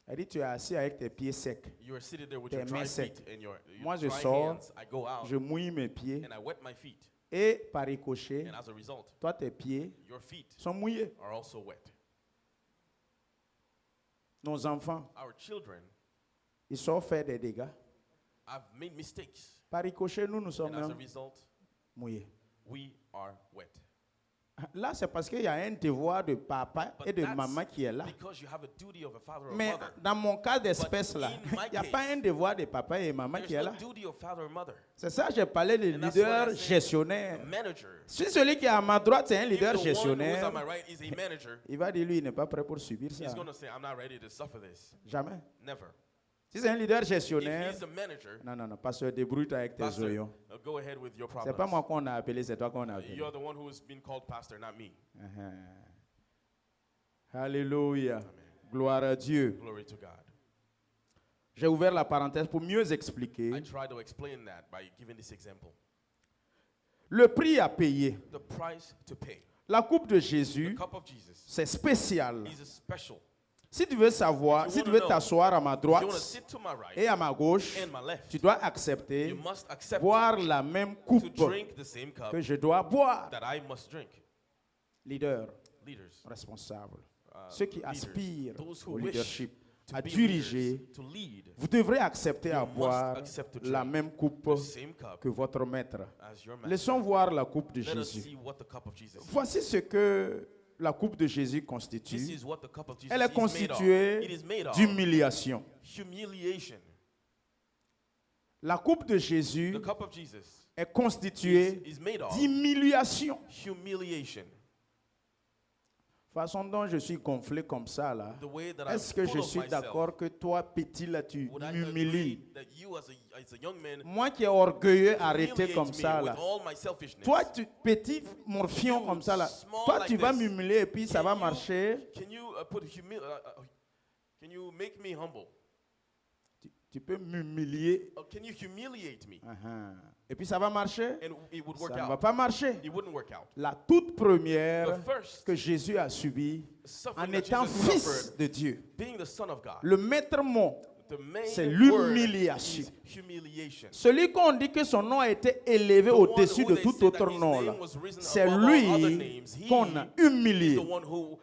Elle dit, tu es assis avec tes pieds secs. You are seated there with Tes your dry mains secs. feet and your Moi, je dry sors, hands. I go out Je mouille mes pieds and I wet my feet. et par ricochet, And as a result, toi, tes pieds your feet sont mouillés. are also wet. Nos enfants, Our children ils sont fait des dégâts. have made mistakes. Par ricochet, nous sommes And as a même result, mouillés. we are wet. Là, c'est parce qu'il y a un devoir de papa But et de that's maman qui est là. because you have a duty of a father or Mais mother. dans mon cas d'espèce là, in my il n'y a case, pas un devoir de papa et maman qui est There's là. no duty of father or mother. C'est ça, j'ai parlé de And that's why leader I say gestionnaire. A manager. Si celui qui est à ma droite, c'est un If leader the one who is gestionnaire, on my right is a manager, il va dire lui, il n'est pas prêt pour subir ça. he's going to say, I'm not ready to suffer this. Jamais. Never. Si c'est un leader If gestionnaire, he's a manager, non, pasteur, débrouille-toi avec tes pastor, oignons. go ahead with your C'est problems. pas moi qu'on a appelé, c'est toi qu'on a appelé. You're the one who has been called pastor, not me. Alléluia. Gloire à Dieu. Glory to God. J'ai ouvert la parenthèse pour mieux expliquer. I try to explain that by giving this example. Le prix à payer. The price to pay. La coupe de The Jésus, cup of Jesus c'est spécial. is a special. Si tu veux savoir, If you si tu wanna veux know, t'asseoir à ma If you want to droite sit to my right et à ma gauche, and my left, tu dois accepter you must accept boire la même to coupe drink the same cup que je dois boire. that I must drink. Leader, Leaders, responsable, ceux qui leaders, aspirent those who au wish leadership, to à be diriger, leaders, to lead vous devrez accepter à You must boire accept to la drink même coupe the same cup que votre maître. as your master. Laissons voir la coupe de Let us Jésus. see what the cup of Jesus is. Voici ce que la coupe de Jésus This constitue? is what the cup of Jesus Elle est is made of. constituée It is made of d'humiliation. humiliation. La coupe de Jésus The cup of Jesus est constituée is made of d'humiliation. humiliation. Façon dont je suis gonflé comme ça là. The way that I'm Est-ce que je full of suis myself. d'accord que toi petit là tu Would I m'humilies? agree that you as a young man Moi qui est orgueilleux arrêté humiliate comme me ça with là. all my selfishness? Toi petit morfion comme ça là. small Toi like tu vas this. m'humilier et puis ça Can va you- marcher. Can you can you make me humble? Tu peux m'humilier. Can you humiliate me? Uh-huh. Et puis ça va marcher. And it would Ça work ne va out. pas marcher. It wouldn't work out. La toute première The first que Jésus a subie suffering en that étant Jesus fils suffered, de Dieu. being the Son of God, Le maître mot, the main c'est word l'humiliation. is humiliation. celui qu'on dit que son nom a été élevé The one au-dessus who de they tout say that autre his nom name là, was risen c'est above all other lui names. He qu'on a is humilié. the one who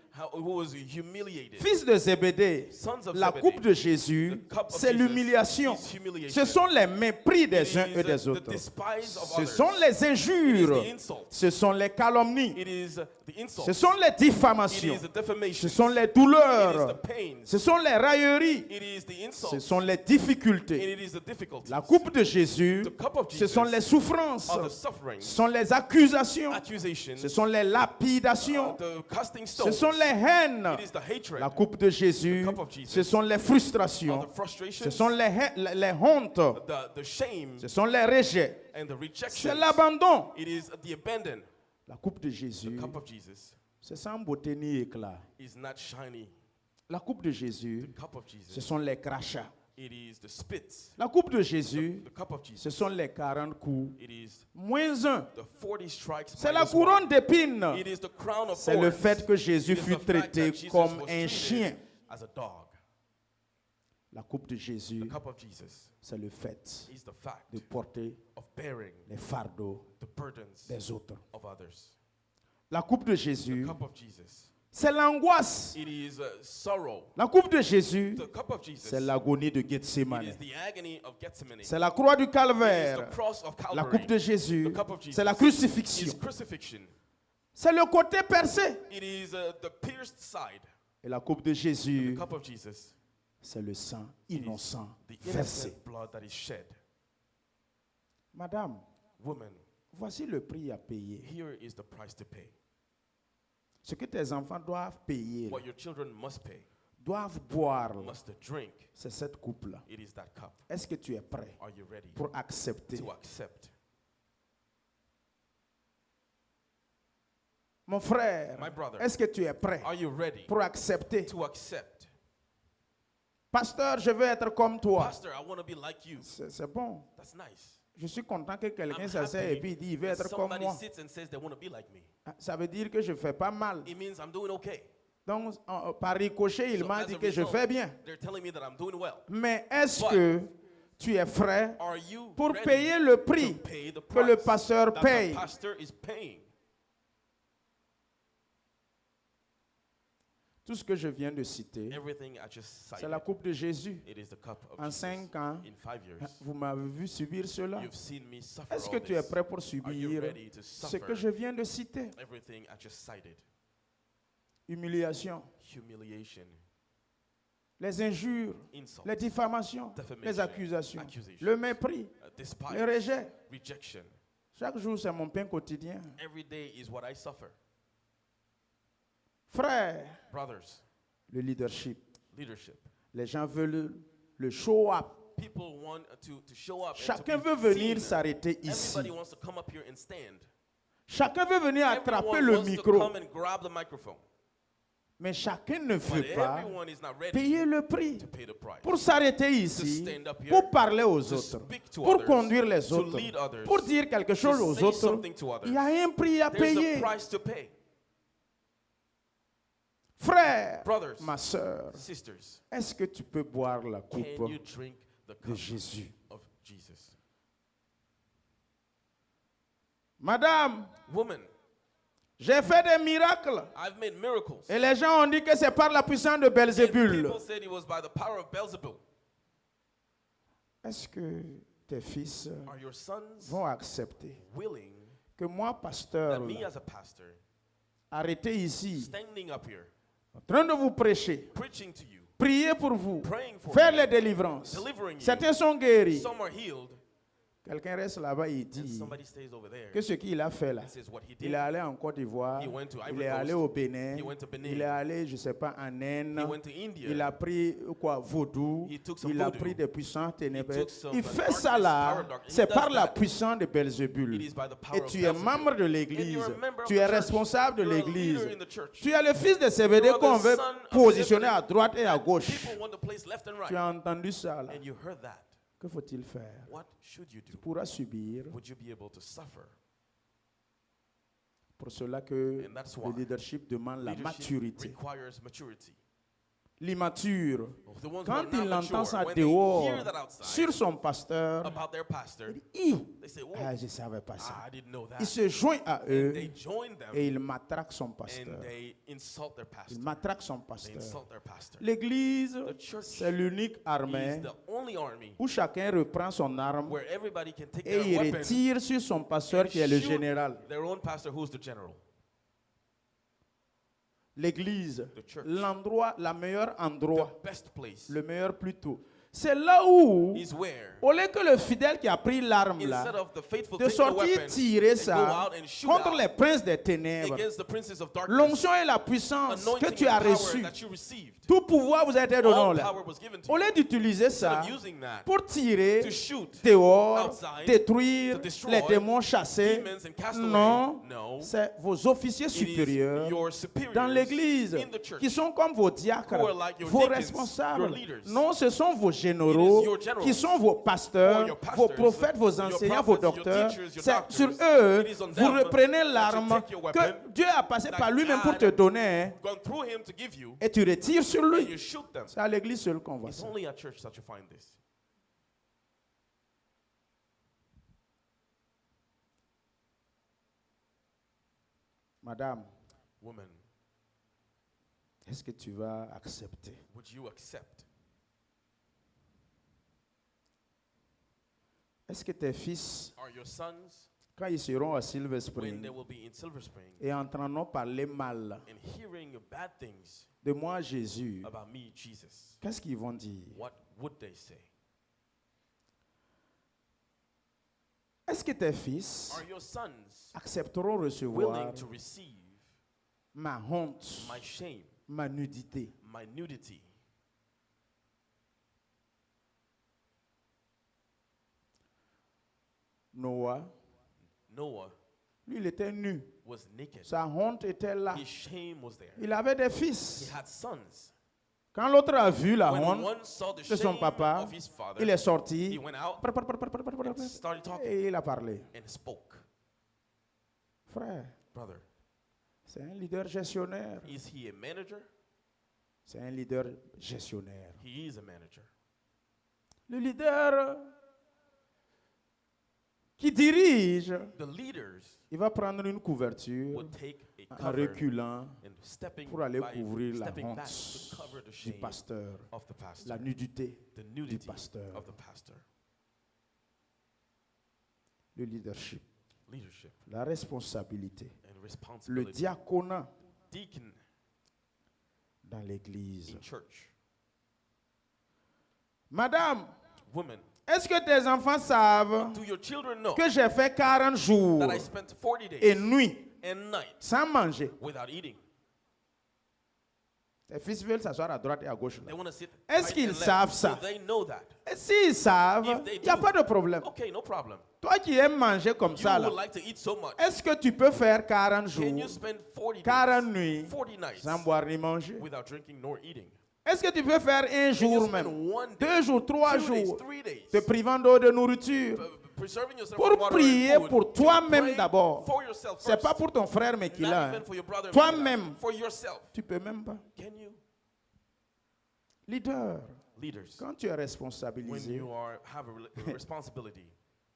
was humiliated. Fils de Zébédée, Sons of la Zebedee, coupe de Jésus, the cup of c'est Jesus l'humiliation. is humiliation. Ce sont les mépris des It uns is et des the autres. despise of Ce others. sont les It is injures. the insults. Ce sont les calomnies. It is the insults. Ce sont les It diffamations. is the defamation. Ce sont les It is the douleurs. pains. Ce sont les railleries. It is the Ce insults. sont les And difficultés. it is the difficulties. La coupe de Jésus, The cup of ce Jesus sont les souffrances. are the sufferings, Ce sont les accusations. accusations, Ce sont les lapidations. the casting Ce stones. sont les haines. It is the hatred, La coupe de Jésus, The cup of Jesus. ce sont les frustrations. the frustrations, Ce sont les hontes. the shame, Ce sont les rejets. and the C'est rejection. l'abandon. It is the abandon. La coupe de The Jésus, cup of Jesus c'est sans beauté ni éclat. is not shiny. La coupe de Jésus, The cup of ce Jesus, sont les crachats. it is the spits. La coupe de Jésus, The cup of ce Jesus, sont les 40 coups. it is Moins un. the 40 strikes. C'est la minus couronne one. d'épines. It is the crown of C'est le thorns. fait que Jésus It is fut the fact traité that Jesus comme was un treated chien. as a dog. La coupe de Jésus, The cup of Jesus c'est le fait is the fact de porter of bearing les fardeaux the burdens des autres. of others. La coupe de The Jésus, cup of Jesus, c'est l'angoisse. it is sorrow. La coupe de Jésus, The cup of Jesus, c'est l'agonie de it Gethsemane. is the agony of Gethsemane. It C'est la croix du is the calvaire. cross of La coupe Calvary. de Jésus, The cup of Jesus c'est la is crucifixion. crucifixion. C'est le côté percé. It is the pierced side. Et la coupe de The Jésus, cup of Jesus, c'est le sang it is innocent the versé. innocent blood that is shed. Madame, Woman, voici le prix à payer. here is the price to pay. Ce que tes enfants doivent payer, What your children must pay, doivent boire, must drink, c'est cette coupe-là. it is that cup. Est-ce que tu es prêt Are you ready pour accepter? to accept? Mon frère, My brother, est-ce que tu es prêt are you ready pour accepter? to accept? Pasteur, je veux être comme toi. Pastor, I want to be like you. C'est bon. That's nice. Je suis content que quelqu'un I'm s'assied et happy puis il dit il veut that être comme somebody moi. sits and says they want to be like me. Ah, ça veut dire que je fais pas mal. It means I'm doing okay. Donc, par ricochet, il So m'a as dit a que je result, fais bien. They're telling me that I'm doing well. Mais est-ce But que tu es prêt Are you pour ready payer le to prix pay the que le price pasteur that paye? the pastor is paying? Tout ce que je viens de citer, Everything I just c'est la cited, coupe de Jésus. it is the cup of En Jesus. 5 ans, In 5 years, vous m'avez vu subir cela. you've seen me suffer Est-ce all que tu es this. prêt pour Are you subir ready to ce suffer que je viens de citer? everything I just cited? Humiliation, Humiliation, les injures, insult, les diffamations, defamation, les accusations, accusation, le mépris, despise, le rejet. rejection. Chaque jour, c'est mon pain quotidien. Every day is what I suffer. Frère, Brothers, le leadership. leadership. Les gens veulent le show-up. People want to show up. Chacun and to veut be venir seen. s'arrêter ici. Everybody wants to come up here and stand. Chacun veut venir attraper Everyone le wants to micro. come and grab the microphone. Mais chacun ne But veut pas everyone is not ready payer le prix to pay the price. pour s'arrêter ici, stand up here, pour parler aux to autres, speak to pour others, conduire les to autres, lead others, pour dire quelque chose to aux say autres. something to others. Il y a un prix à There's payer. a price to pay. Frère, Brothers, ma soeur, sisters, est-ce que tu peux boire la can you coupe drink the de cup Jésus? of Jesus? Madame, Woman, j'ai fait des miracles. I've made miracles. Et les gens ont dit que c'est par la puissance de And Belzébul. people said it was by the power of Beelzebub. Est-ce que tes fils Are your sons vont accepter willing que moi, pasteur, that me as a pastor, arrêté ici, standing up here, en train de vous prêcher, preaching to you, prier pour vous, praying for faire you, les délivrances. delivering you. Certains sont guéris. Some are healed, Quelqu'un reste là-bas et and dit somebody stays over there. que ce qu'il a fait là, This is what he il did. est allé en Côte d'Ivoire, He went to il Ivory est allé Coast. au Bénin, He went to Benin. il est allé, je ne sais pas, en Inde, He went to India. il a pris quoi, vaudou, He took some il a voodoo. pris des puissances ténébreuses. took some Il darkness, fait ça là, power dark. c'est He does par la that. puissance de It Belzébul. is by the power Et of tu es Beelzebub. membre de And l'église, you're a member of tu the es church. responsable de You're a l'église. leader in the church. Tu es le fils de CBD You are qu'on the veut son of positionner CBD. à droite et à gauche. People want to place left and Tu right. as entendu ça là. And you heard that. Que faut-il faire? What should you Tu do? pourras subir. Would you be able to suffer? Pour cela que And that's le why leadership demande la Leadership maturité. requires maturity. L'immature, The ones who quand are il not entend mature, ça when they dehors, hear that outside sur son pasteur, about their pastor, il dit, they say, "Whoa, ah, je ne savais pas ça. I didn't know that." Il se joint à And eux they join them et il matraque son pasteur. and they insult their Il pastor. matraque son They pasteur. insult their pastor. L'église, The church c'est l'unique is armée the only army où chacun reprend son arme where everybody can take et their il weapon retire sur son pasteur and qui est le shoot général. their own pastor, who's the general. L'église, The church. l'endroit, le meilleur endroit, The best place le meilleur plutôt. C'est là où, is where, au lieu que le fidèle qui a pris l'arme instead là, of the faithful de taking the sortir weapon tirer and go ça out and shoot contre out les princes des ténèbres, against the princes of darkness, l'onction et la puissance que anointing tu as and power reçue, that you received, tout pouvoir vous a été donné all là. power was given to Au you. lieu d'utiliser Instead ça of using that pour tirer to shoot dehors, outside, détruire to destroy les démons chassés, demons and cast away, non, no, c'est vos officiers it is supérieurs your superiors dans l'église in the church qui sont comme vos diacres, who are like your vos deacons, responsables. your leaders. Non, ce sont vos généraux It is your generals, qui sont vos pasteurs, or your pastors, vos prophètes, vos your enseignants, prophets, vos your docteurs. teachers, your C'est doctors. sur eux, It is on vous them reprenez that you l'arme take your weapon que Dieu a passé that par lui-même pour God te donner hein, gone through him to give you, et tu retires sur and lui. you shoot them. C'est à l'église seule qu'on voit It's ça. only at church that you find this. Madame, Woman, est-ce que tu vas accepter? would you accept? Est-ce que tes fils, Are your sons, quand ils seront à Silver when Spring they will be in Silver Spring et entendront parler mal and hearing bad things de moi, Jésus, about me, Jesus, qu'est-ce qu'ils vont dire? what would they say? Est-ce que tes fils Are your sons accepteront recevoir willing to receive ma honte, my shame, ma nudité? my nudity? Noah, Noah lui, il était nu. was naked. Sa honte était là. His shame was there. Il avait des He fils. had sons. Quand l'autre a vu la When honte one saw the de son shame papa, of his father, il est he sorti went out and started talking et il a parlé. and spoke. Frère, Brother, c'est un leader gestionnaire. is he a manager? C'est un leader gestionnaire. He is a manager. Le leader qui dirige, The leaders il va prendre une couverture would take a en cover reculant and stepping pour aller by, couvrir la stepping back honte to cover the du shame pasteur, of the pastor, la nudité the du nudity pasteur. of the pastor. Le leadership, Leadership la responsabilité, and le responsibility. diaconat Deacon dans l'église. in church. Madame, Woman, est-ce que tes enfants savent do your children know que j'ai fait 40 jours that I spent 40 et days nuits and nights sans manger? without eating? Tes fils veulent s'asseoir à droite et à gauche. They Là. want to sit Est-ce right qu'ils and left. savent ça? Do they know that? Et s'ils savent, If they il n'y a do, pas de problème. Okay, no problem. Toi qui aimes manger comme You ça, là, would like to eat so much. est-ce que tu peux faire 40 Can you jours, spend 40 40 days, nuits 40 nights sans boire ni manger? without drinking nor eating? Est-ce que tu peux faire un Can you jour spend même, 1 day, 2 jours, 3 2 days, jours, 3 days, te privant d'eau de nourriture preserving yourself pour from water prier and food, pour to toi-même pray d'abord? for yourself C'est first, pas pour ton frère mais qu'il not a. even Hein. for your brother, Toi-même. for yourself. Tu peux même pas. Can you? Leader, Leaders, quand tu es when responsabilisé, you have a responsibility,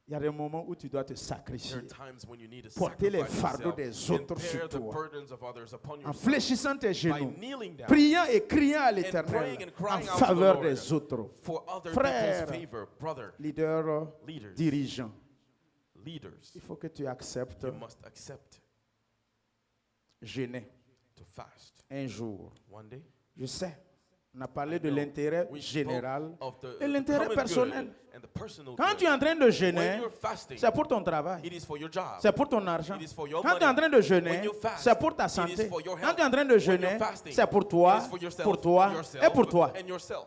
il y a des moments où tu dois te there sacrifier are times when you need to porter les sacrifice fardeaux yourself des and autres bear sur the toi, burdens of others upon en yourself fléchissant tes by genoux, kneeling down priant et criant à and l'Éternel praying and en crying out to the faveur Lord des autres. for other Frère, people's favor. Brother, Leader, leaders, dirigeant, leaders, il faut que tu acceptes you must accept jeûner to fast. un jour. One day, Je sais, on a parlé I de know l'intérêt we général spoke of et l'intérêt common personnel. good and the personal Quand good. tu es en train de When jeûner, you're fasting, c'est pour ton travail, it is for your job. c'est pour ton argent. It is for your Quand tu es en money. train de When jeûner, you fast, c'est pour ta it is santé. for your Quand health. tu es en train de When jeûner, you're fasting, c'est pour it toi, is for yourself, pour toi et pour toi. and yourself.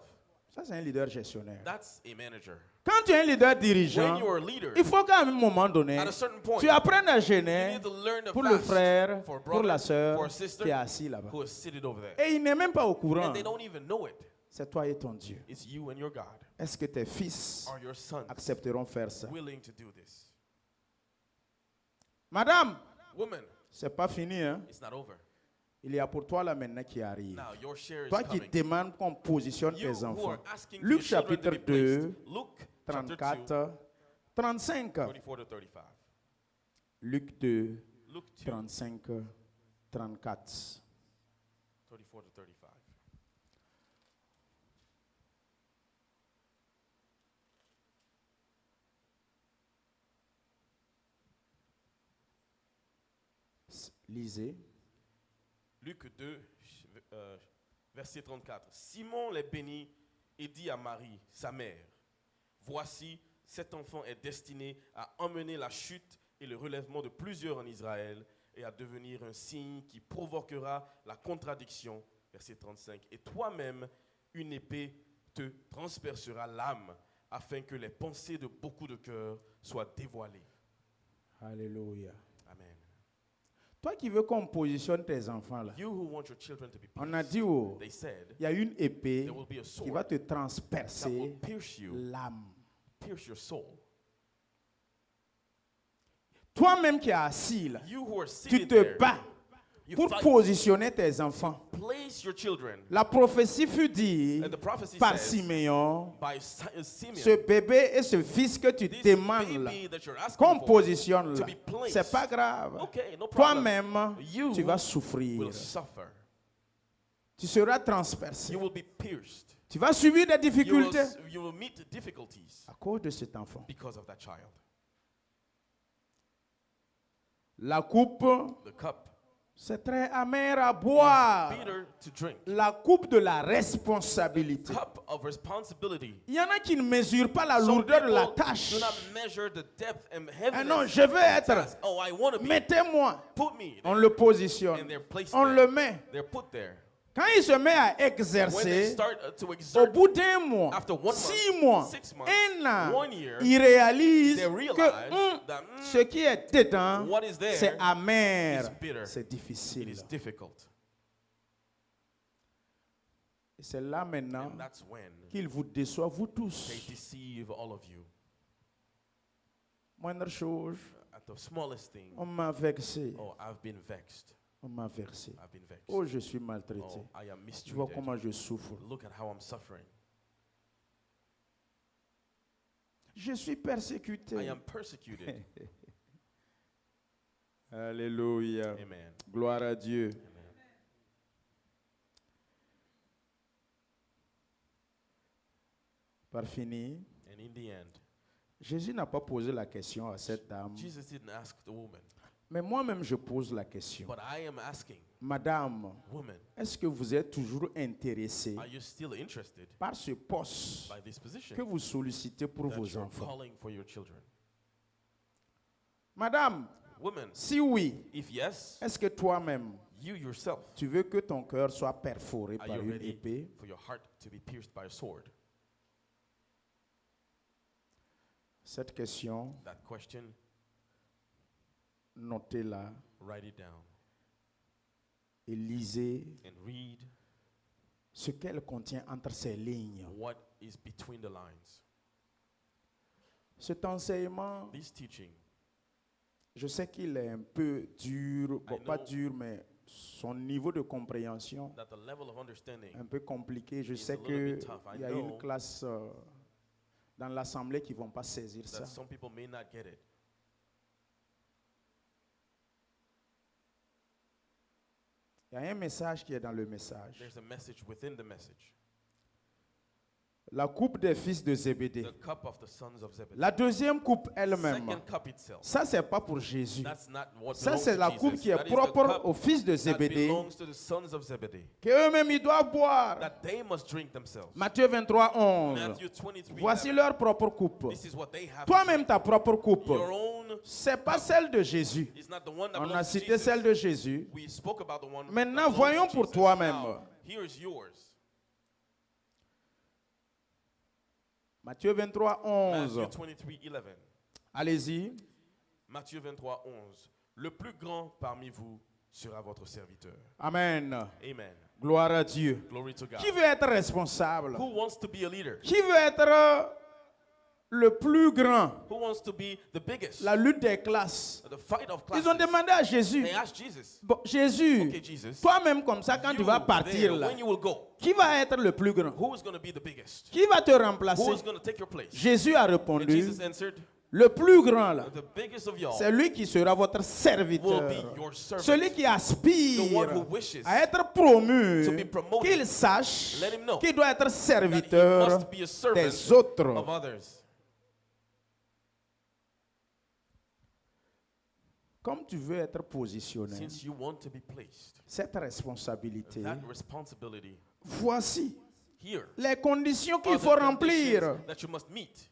Ça, c'est un leader gestionnaire. That's a manager. Quand tu es un leader When dirigeant, you're a leader, il faut qu'à un moment donné, at a certain point, tu apprennes à you jeûner need to learn to pour le fast frère, for a pour la brother, sœur for a sister qui est assis là-bas. who is seated over there. Et il n'est même pas au courant. And they don't even know it. C'est toi et ton Dieu. It's you and your God. Est-ce que tes fils Are your sons accepteront faire ça? willing to do this? Madame, Woman, c'est pas fini, hein? it's not over. Il y a pour toi là maintenant qui arrive. Now your share is Toi qui coming. demandes qu'on positionne You tes who enfants. are asking for Luc your children to chapitre be placed. 2, Luke chapter 2, 34, 35. 34 to 35. Luc 2, Luke 2, 35, 34. 34 to 35. Lisez. Luc 2, verset 34. Simon les bénit et dit à Marie, sa mère, voici, cet enfant est destiné à emmener la chute et le relèvement de plusieurs en Israël et à devenir un signe qui provoquera la contradiction. Verset 35. Et toi-même, une épée te transpercera l'âme afin que les pensées de beaucoup de cœurs soient dévoilées. Alléluia. Amen. Toi qui veux qu'on positionne tes enfants là, You who want your children to be on a pierced, dit, oh, they said, il y a une épée there will be a qui va sword te that will transpercer pierce you, l'âme. pierce your soul. Toi-même qui es assis là, You who are tu seated te there, bats you pour fight, positionner tes enfants. place your children. La prophétie fut dit And the prophecy par says, Siméon, by Simeon, ce bébé et ce fils que tu this demandes là, baby that you're asking qu'on for positionne to là, be placed, c'est pas grave. okay, no problem. Toi-même, You tu vas souffrir. will suffer. Tu seras transpercé. You will be pierced. Tu vas subir des You will, difficultés you will meet difficulties à cause de cet enfant. because of that child. La coupe, The cup c'est très amer à is boire. bitter to drink. La coupe de la responsabilité. Cup of responsibility. Il y en a qui ne mesurent pas la Some lourdeur de la people tâche. do not measure the depth and Ah non, heaviness. je veux être. Task. Oh, I want to be. Mettez-moi. Put me On there. le positionne. And they're placed On there. le met. They're put there. Quand il se met à When they exercer, start to au exert, bout d'un mois, after 1 month, 6 mois, 6 months, 1 an, 1 year, il réalise they realize que that ce qui est dedans, what is there c'est amer, is bitter. c'est It difficile. is difficult. Et c'est là maintenant And that's when qu'il vous déçoit, vous tous. they deceive all of you. Moindre chose, At the smallest thing, on m'a vexé. oh, I've been vexed. On m'a versé. I've been vexed. Oh, je suis maltraité. Oh, I am Tu vois mistreated. comment je souffre. Look at how I'm suffering. Je suis I persécuté. am persecuted. Alléluia. Amen. Gloire à Dieu. Amen. Par finir, And in the end, Jésus n'a pas posé la question à cette dame. Jesus didn't ask the woman, Mais moi-même, je pose la question. but I am asking, Madame, woman, est-ce que vous êtes toujours intéressée are you still interested par ce poste by this position que vous sollicitez pour that vos you're enfants? calling for your children? Madame, Woman, si oui, if yes, est-ce que toi-même, you yourself, tu veux que ton cœur soit perforé are par you une ready épée? for your heart to be pierced by a sword? Cette question, That question, notez-la write it down et lisez and read ce qu'elle contient entre ces lignes. what is between the lines. Cet enseignement, This teaching, je sais qu'il est un peu dur, bon, I pas know dur, mais son niveau de compréhension that the level of understanding, un peu compliqué. Je It's sais a little bit qu'il tough. I y a know une classe dans l'assemblée qui ne vont pas saisir ça. that some people may not get it. Il y a un message qui est dans le message. There's a message within the message. La coupe des fils de Zébédée. The cup of the sons of Zebedee. La deuxième coupe elle-même. Second cup itself. Ça, c'est pas pour Jésus. That's not what Ça, belongs c'est to la Jesus. coupe qui est That is the propre cup aux fils de that Zébédée, belongs to the sons of Zebedee. qu'eux-mêmes ils doivent boire. That they must drink themselves. Matthieu 23, 11. Matthew 23. Voici leur propre coupe. This is what they have. Toi-même, ta propre coupe. Your own C'est pas celle de Jésus. is not the one that On a belongs to cité Jesus. celle de Jésus. We spoke about the one that Maintenant, belongs voyons to pour Jesus. toi-même. Now, here's yours. Matthieu 23, 11. Matthew 23, 11. Allez-y. Matthieu 23, 11. Le plus grand parmi vous sera votre serviteur. Amen. Amen. Gloire à Dieu. Glory to God. Qui veut être responsable? Who wants to be a leader? Qui veut être le plus grand? Who wants to be the biggest? La lutte des classes. The fight of Ils classes. ont demandé à Jésus. They asked Jesus. Bon, Jésus, Okay, Jesus. toi-même comme ça, quand tu vas You partir there, là, when you will go, qui va être le plus grand? who is going to be the biggest? Qui va te remplacer? Who is going to take your place? Jésus a And répondu, Jesus answered, le plus grand là, the biggest of y'all c'est lui qui sera votre will serviteur. be your servant. Celui qui The one aspire who wishes à être promu, to be promoted, qu'il sache let him know qu'il doit être that he serviteur must be a servant des autres. of others. Comme tu veux être positionné, Since you want to be placed, cette responsabilité, that responsibility voici here les conditions qu'il are faut the remplir. conditions that you must meet.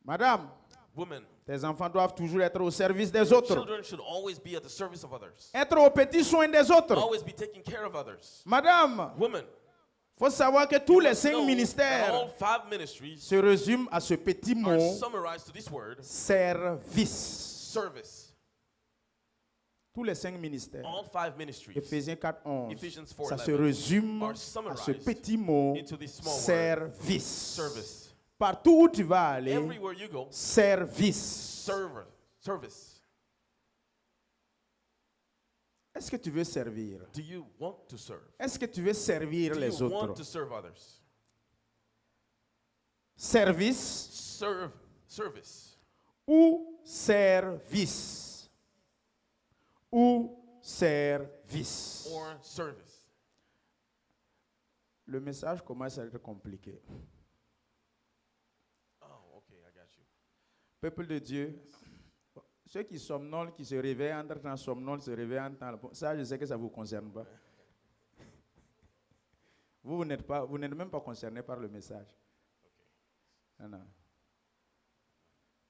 Madame, Women, tes enfants doivent toujours être au service des autres, children should always be at the service of others. être aux petits soins des autres. Always be taking care of others. Madame, Women, il faut savoir que tous les must 5 know that ministères all 5 ministries se résument à ce petit are mot, summarized to this word, service. service. Tous les 5 ministères. All 5 ministries Ephésiens 4, 11. Ephesians Ça 4:11 se résume are à ce summarized petit mot, into this small word, service. service. Partout où tu vas aller, Everywhere you go, service. service. Est-ce que tu veux servir? Do you want to serve? Est-ce que tu veux servir Do les you want autres? to serve others? Service Service ou service? Ou service? or service? Le message commence à être compliqué. Oh, okay, I got you. Peuple de Dieu, ceux qui somnolent, qui se réveillent entre temps, somnolent, se réveillent en temps. Ça, je sais que ça ne vous concerne pas. Vous n'êtes même pas concerné par le message. Non, non.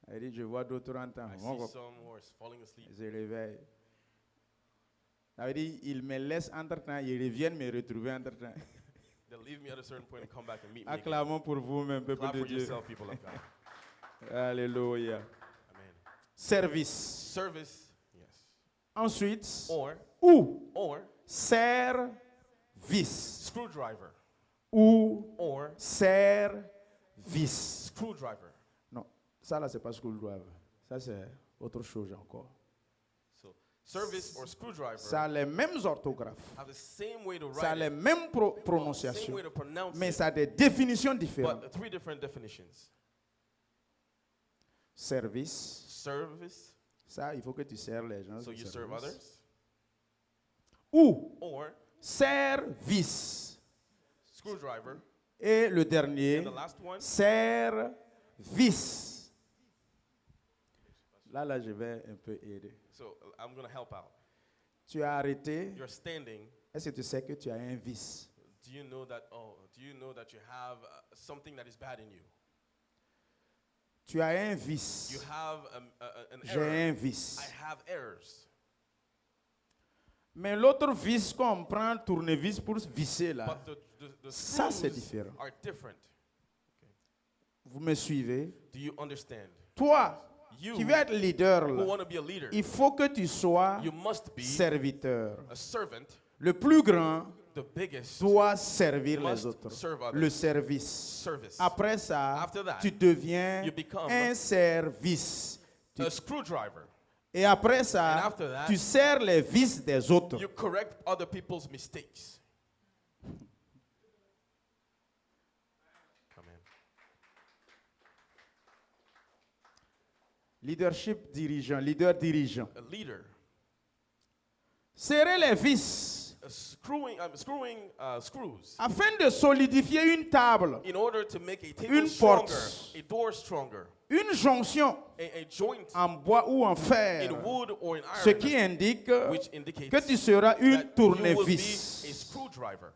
Elle dit, je vois d'autres en temps. I Moi, see some who are falling asleep. je réveille. Ça veut dire, ils me laissent entre temps, ils reviennent me retrouver entre temps. They'll leave me at a certain point and come back and meet me again. Acclamons pour vous-même, peuple Clap de for Dieu. yourself, people of God. Alléluia. Amen. Service. Service, yes. Ensuite, Or service. screwdriver. Ou Or service. screwdriver. Non, ça là, c'est pas screwdriver. Ça, c'est autre chose encore. So service or screwdriver Ça a les mêmes orthographes. have the same way to Ça a write les it, mêmes same prononciations. way to pronounce Mais it, ça a des définitions différentes. but 3 different definitions. Service. Service, Ça, il faut que tu sers les gens. so du you serve service. others. Ou Or service. screwdriver. Et le dernier, And the last one, service. Là, je vais un peu aider. so I'm going to help out. Tu as arrêté. You're standing. Est-ce que tu sais que tu as un vice? Do you know that you have something that is bad in you? Tu as un vice. You have an J'ai error. un vice. I have errors. Mais l'autre vice qu'on prend tournevis pour visser là, But the ça c'est screws différent. are different. Vous me suivez? Do you understand? Toi, You qui veux être leader who là, want to be a leader, il faut que tu sois you must be serviteur. a servant. Le plus grand The biggest doit servir must les autres. serve others. Le service. Service. Après ça, After that, tu deviens you become un service. A screwdriver. Et après And ça, after that, tu sers les vices des autres. You correct other people's mistakes. Amen. Leadership dirigeant, leader dirigeant. A leader, Serrer les vices screws afin de solidifier une table, in order to make a table Une stronger, porte. a door stronger, une jonction a joint en bois ou en fer, in wood or in ce iron, qui indique which indicates que tu seras une that you will be a tournevis. screwdriver.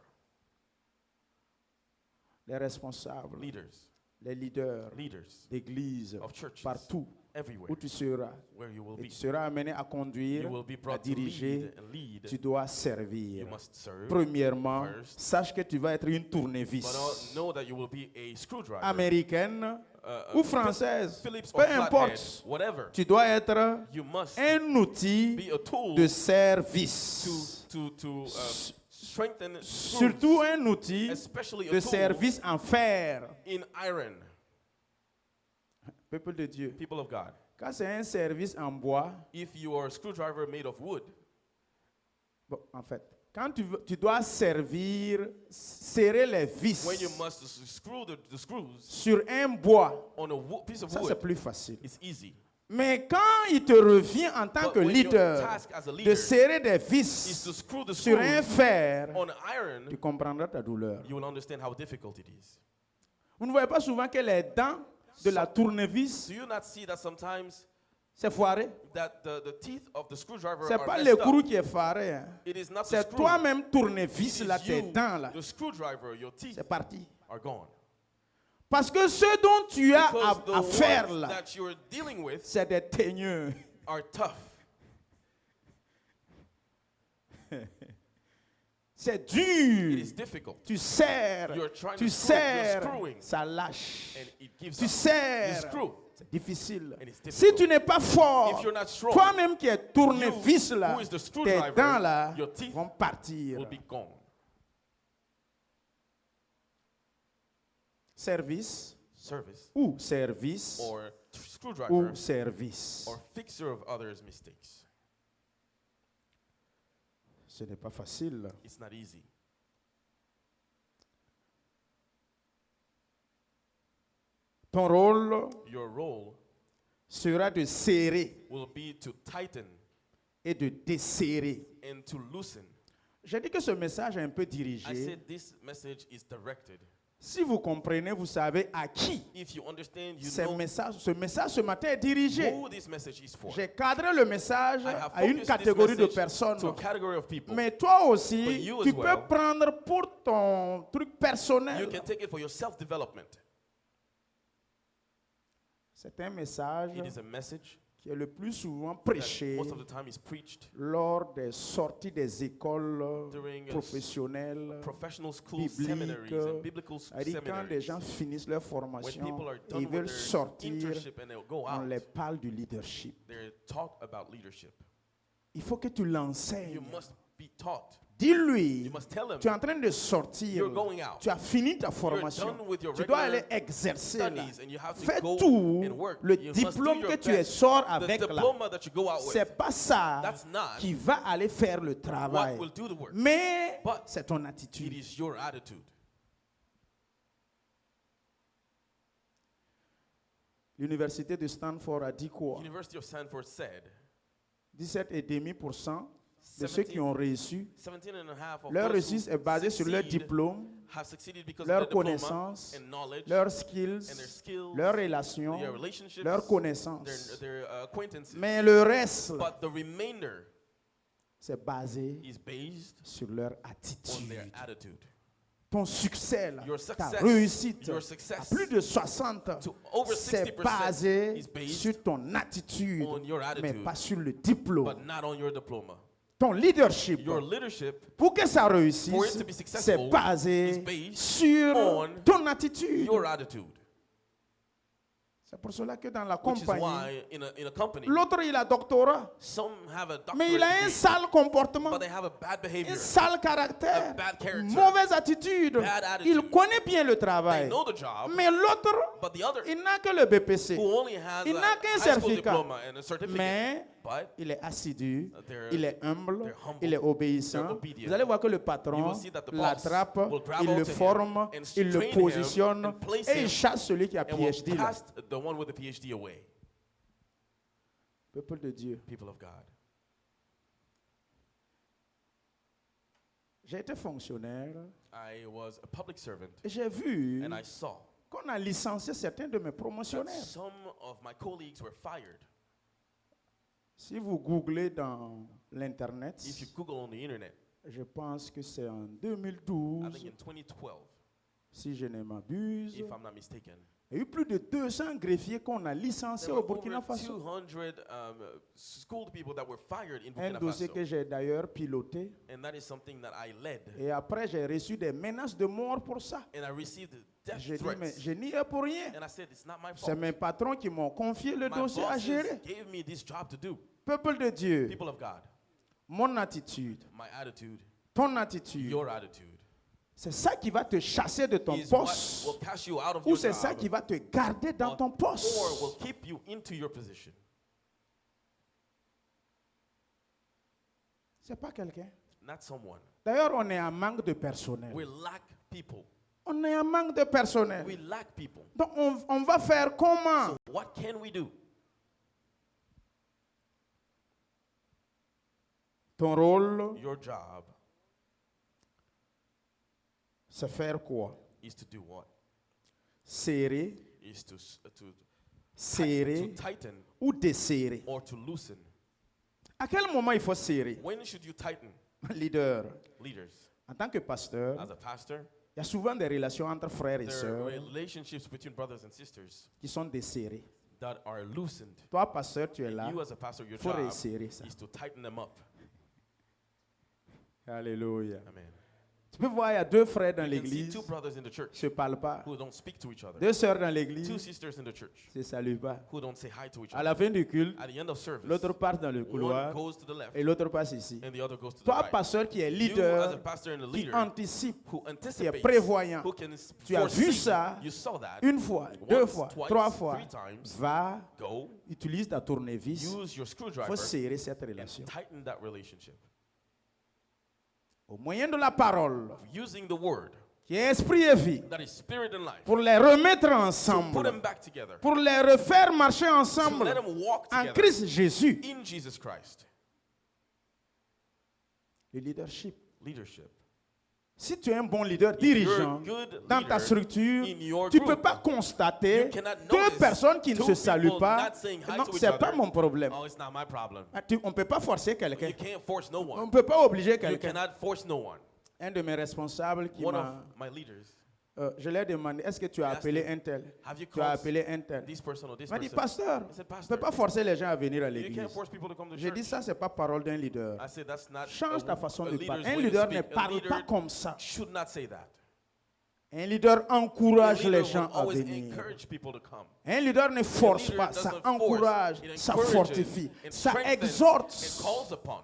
Les responsables, Leaders les leaders d'église, of churches partout everywhere où tu seras, where you will et be. tu seras amené à You conduire, will be à brought to diriger, lead. tu dois servir. You must serve. Premièrement, first. sache que tu vas être une tournevis But know that you will be a screwdriver. américaine ou française, Phillips peu or flathead, importe. whatever. Tu dois être You must un outil be a tool de service. to strengthen screws, Surtout un outil especially a de tool service en fer. in iron. Peuple de Dieu. People of God, Quand c'est un service en bois, if you are a screwdriver made of wood, bon, en fait, quand tu dois servir, serrer les vis when you must screw the screws sur un bois, on a piece of ça c'est wood, plus facile. it's easy. Mais quand il te revient en tant But que when your leader task as a de leader serrer des is vis to screw the sur un screws fer, on iron, tu comprendras ta douleur. you will understand how difficult it is. Vous ne voyez pas souvent que les dents de la tournevis, Do you not see that sometimes c'est foiré. that the teeth of the screwdriver C'est are pas messed l'écrou up? qui est foiré. Hein. It is not the C'est screw. toi-même It tournevis is là, tes you, dents là. the screwdriver, your teeth C'est parti. are gone. Parce que ce dont tu as Because the à faire ones là, that you're dealing with c'est des teigneux. are tough. C'est It dur. is difficult. Tu serres, You're trying tu to screw, you're serres, screwing. ça lâche. And it gives Tu up. You serres, screw. c'est difficile. And it's Si difficult. tu n'es pas fort, If you're not strong, toi-même qui es tournevis you, là, who is the tes screwdriver, dents là your teeth vont partir. will be gone. Service Service ou service or screwdriver ou service. or fixer of others' mistakes. Ce n'est pas facile. It's not easy. Ton rôle Your role sera de serrer will be to tighten et de desserrer. and to loosen. J'ai dit que ce message est un peu I dirigé. said this message is directed. Si vous comprenez, vous savez à qui If you understand, you ce know message ce matin est dirigé. who this message is for. J'ai cadré le message I have à une focused this catégorie de message personnes. to a category of people. Mais toi But aussi, you tu as peux well. prendre pour ton truc You personnel. can take it for your self-development. C'est un message It is a message qui est le plus souvent that prêché most of the time is preached lors des sorties des écoles during professionnelles. professional school biblique, seminaries and biblical C'est-à-dire quand les seminaries. gens finissent leur When formation people are et done ils with veulent their sortir, internship and they'll go on out, les parle du leadership. they talk about leadership. Il faut que tu l'enseignes. You must be taught. Dis-lui, You must tell them tu es en train de sortir, you're going out. tu as fini ta You're formation, done with your tu dois regular aller exercer là. studies and you have to Fais go tout, and work. le You must do diplôme your que tu best. sors The avec là, diploma that you go out with, c'est pas ça that's not qui va aller faire le what travail. will do the work. Mais But c'est ton It attitude. is your attitude. L'université de Stanford a dit quoi? University of Stanford said 17,5% de ceux qui 17 ont réussi, 17.5% of leur those réussite est who basée sur leur succeed diplôme, have succeeded because leur of their diploma connaissance, and knowledge, leurs skills, and their skills, leurs relations, their relationships, leurs connaissances. their acquaintances. Mais le reste, là, But the remainder c'est basé is based sur leur on attitude. their attitude. Ton succès, là, Your ta success, réussite, your à success plus de 60, to over c'est 60% basé is based sur ton attitude, on your mais attitude, pas sur le diplôme. but not on your diploma. Ton leadership, Your leadership, pour que ça for it réussisse, to be successful, c'est basé is based sur on ton attitude. your attitude. C'est pour cela que dans la Which is compagnie, why in a company, l'autre il a doctorat, some have a mais il a un doctorate, sale comportement, but they have a bad un behavior. sale caractère, A bad character. mauvaise attitude. Bad attitude. Il connaît bien le They travail, know the job, mais l'autre, but the other il n'a que le BPC, who only has il a n'a qu'un high school certificat. diploma and a certificate, mais but il est assidu, they're- il est humble, they're humble, il est obéissant. they're obedient. Vous allez voir que le you patron will see that the boss l'attrape, will grab il le onto him forme, and il le train him positionne and place et him il chasse celui qui a and will PhD là. cast the one with the PhD away. Peuple de Dieu, People of God, J'ai été fonctionnaire I was a public servant, et j'ai vu and I saw qu'on a licencié certains de mes that promotionnaires. some of my colleagues were fired. Si vous googlez dans l'Internet, If you Google on the internet, je pense que c'est en I 2012, think in 2012, si je ne m'abuse, if I'm not mistaken, il y a eu plus de 200 greffiers qu'on a licenciés there au were Burkina over Faso. 200 schooled people that were fired in Un Burkina dossier Faso. que j'ai d'ailleurs piloté. And that is something that I led. Et après, j'ai reçu des menaces de mort pour ça. And I received death J'ai dit, mais threats. je n'y ai pour rien. And I said, it's not my C'est fault. mes patrons qui m'ont confié le My dossier à bosses gérer. gave me this job to do. Peuple de Dieu, People of God, mon attitude, my attitude, ton attitude, your attitude, c'est ça qui va te chasser de ton is what poste will cast you out of ou your c'est ça job, qui va te garder dans ton or poste. will keep you into your position. C'est pas quelqu'un. Not someone. D'ailleurs, on est en manque de personnel. We lack people. On est en manque de personnel. We lack people. Donc, on va faire comment? So what can we do? Ton rôle, Your job c'est faire quoi? is to do what? Serrer, Is to serrer tighten ou desserrer. or to loosen. À quel moment il faut serrer? When should you tighten? Leader, Leaders. en tant que pasteur, As a pastor, il y a souvent des relations entre frères et there are sœurs relationships between brothers and sisters qui sont desserrées. that are loosened. Toi, pasteur, tu es là. You as a pastor, your Il faut job resserrer ça. is to tighten them up. Alléluia. Amen. Tu peux voir, il y a deux frères dans You can see l'église two brothers in the qui church ne se parlent pas. who don't speak to each other. Deux sœurs dans Two l'église sisters in the church ne se saluent pas. who don't say hi to each À la other. fin du culte, At the end of service, l'autre passe dans le one couloir goes to the left et l'autre passe ici. and the other goes to the Toi, right. pasteur qui est You as a leader, pastor and a qui leader anticipe, who qui est anticipates, prévoyant, who can tu as vu foresee, ça you saw that, une fois, deux once, fois, twice, trois fois, 3 times, va, go, utilise ta tournevis. use your Il screwdriver faut serrer cette and relation. tighten that relationship. Au moyen de la parole, Using the word qui est esprit et vie, that is spirit and life, pour les remettre to put them ensemble, back together, pour les refaire marcher to let ensemble them walk en together Christ Jésus. in Jesus Christ. Le leadership. Leadership. Si tu es un bon leader, If you're a dirigeant, good dans ta leader structure, in your tu ne peux group, pas constater you cannot deux notice personnes qui ne two se saluent people pas. not saying hi Non, to each c'est pas other. mon problème. Oh, it's not my problem. On ne peut pas forcer quelqu'un. You can't force no On ne one. peut pas obliger You quelqu'un. cannot force no one. Un de mes responsables qui One m'a... of my leaders, je lui ai demandé, est-ce que tu as I asked appelé him, un tel? have you Tu as called appelé un tel. this person or this Il m'a dit, person? pasteur, I said, tu ne Pastor, peux pas forcer les gens à venir à you l'église. can't force people to come to J'ai dit, church. ça, c'est pas parole d'un leader. I said, that's not Change ta façon a de leader's parler. Un way to leader ne speak. A parle pas leader comme ça. should not say that. Un leader A encourage leader les gens will à always venir. encourage people to come. Un leader ne force leader pas, ça doesn't force. encourage, It ça encourages, fortifie, it ça strengthens, exhorte. it calls upon.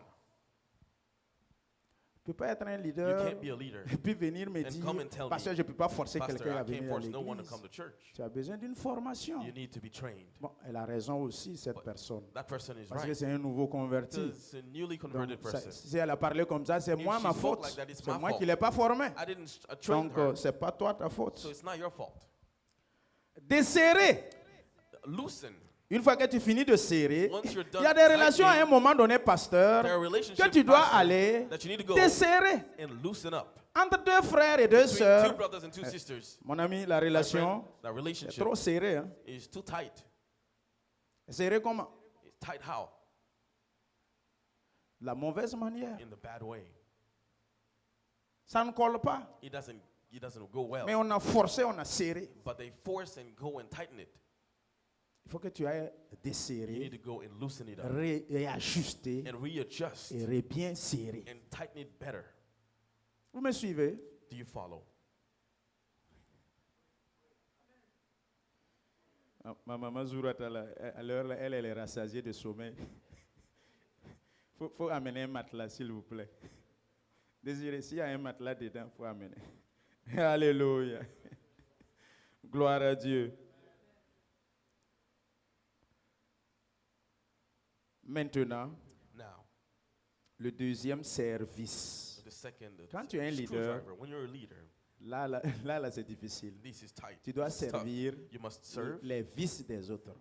Tu ne peux pas être un You leader can't be a leader. et puis venir me and dire, come and tell pasteur, me, je ne peux pas forcer Pastor, quelqu'un à I can't venir à force no one to l'église. come to church. Tu as besoin d'une formation. You need to be trained. Bon, elle a raison aussi, cette personne. That person is Parce que right. c'est un nouveau converti. It's a newly Donc, converted ça- person. si elle a parlé comme ça, c'est If moi she ma spoke faute. like that, it's C'est my moi fault. qui ne l'ai pas formé. I didn't train Donc, her, c'est pas toi ta faute. so it's not your fault. Desserrer. Loosen. Une fois que tu finis de serrer, Once you're il done y a des relations à un tightening, moment donné, pasteur, there are que relationships tu dois pastor, aller that you need to go desserrer. and loosen up. Entre deux frères et deux Between two sœurs, brothers and two sisters, mon ami, la my friend, relation that est relationship trop serrée. Hein? is too tight. Serrée comment? It's tight how? La mauvaise manière. In the bad way. Ça ne colle pas. It doesn't go well. Mais on a forcé, on a serré. But they force and go and tighten it. Il faut que tu ailles You desserrer, need to go and loosen it up réajuster and readjust et bien serrer. and tighten it better. Vous me suivez? Do you follow? Ma maman Zourata, à l'heure, là, elle est rassasiée de sommeil. Faut amener un matelas, s'il vous plaît. Désiré, s'il y a un matelas dedans, il faut amener. Alléluia. Gloire à Dieu. Maintenant, Now, le deuxième service. the second Quand tu es un leader, screwdriver, when you're a leader, là, c'est difficile. this is tight. Tu dois This is tough. servir You must serve. les vices des autres.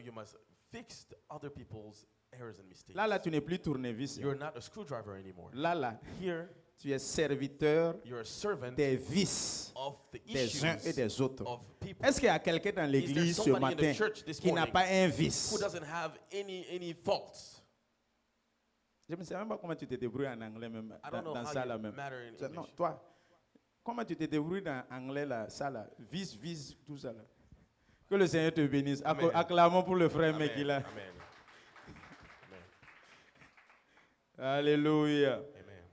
You must fix the other people's errors and mistakes. Là, tu n'es plus tournevis. You're not a screwdriver anymore. Là, Here, Tu es serviteur You're a servant des vices of the des uns et issues des autres. of people. Est-ce qu'il y a quelqu'un dans l'église ce somebody in the matin church this qui n'a morning pas un Who vice? doesn't have any faults? Je ne sais même pas comment tu te débrouilles en anglais même, I don't know dans how ça you là même. matter in Non, English. toi, comment tu te débrouilles dans anglais là, ça là, vice, tout ça là. Que le Seigneur te bénisse. Amen. Acclamons pour le frère Amen. mec qui là. Amen. Alléluia. Amen.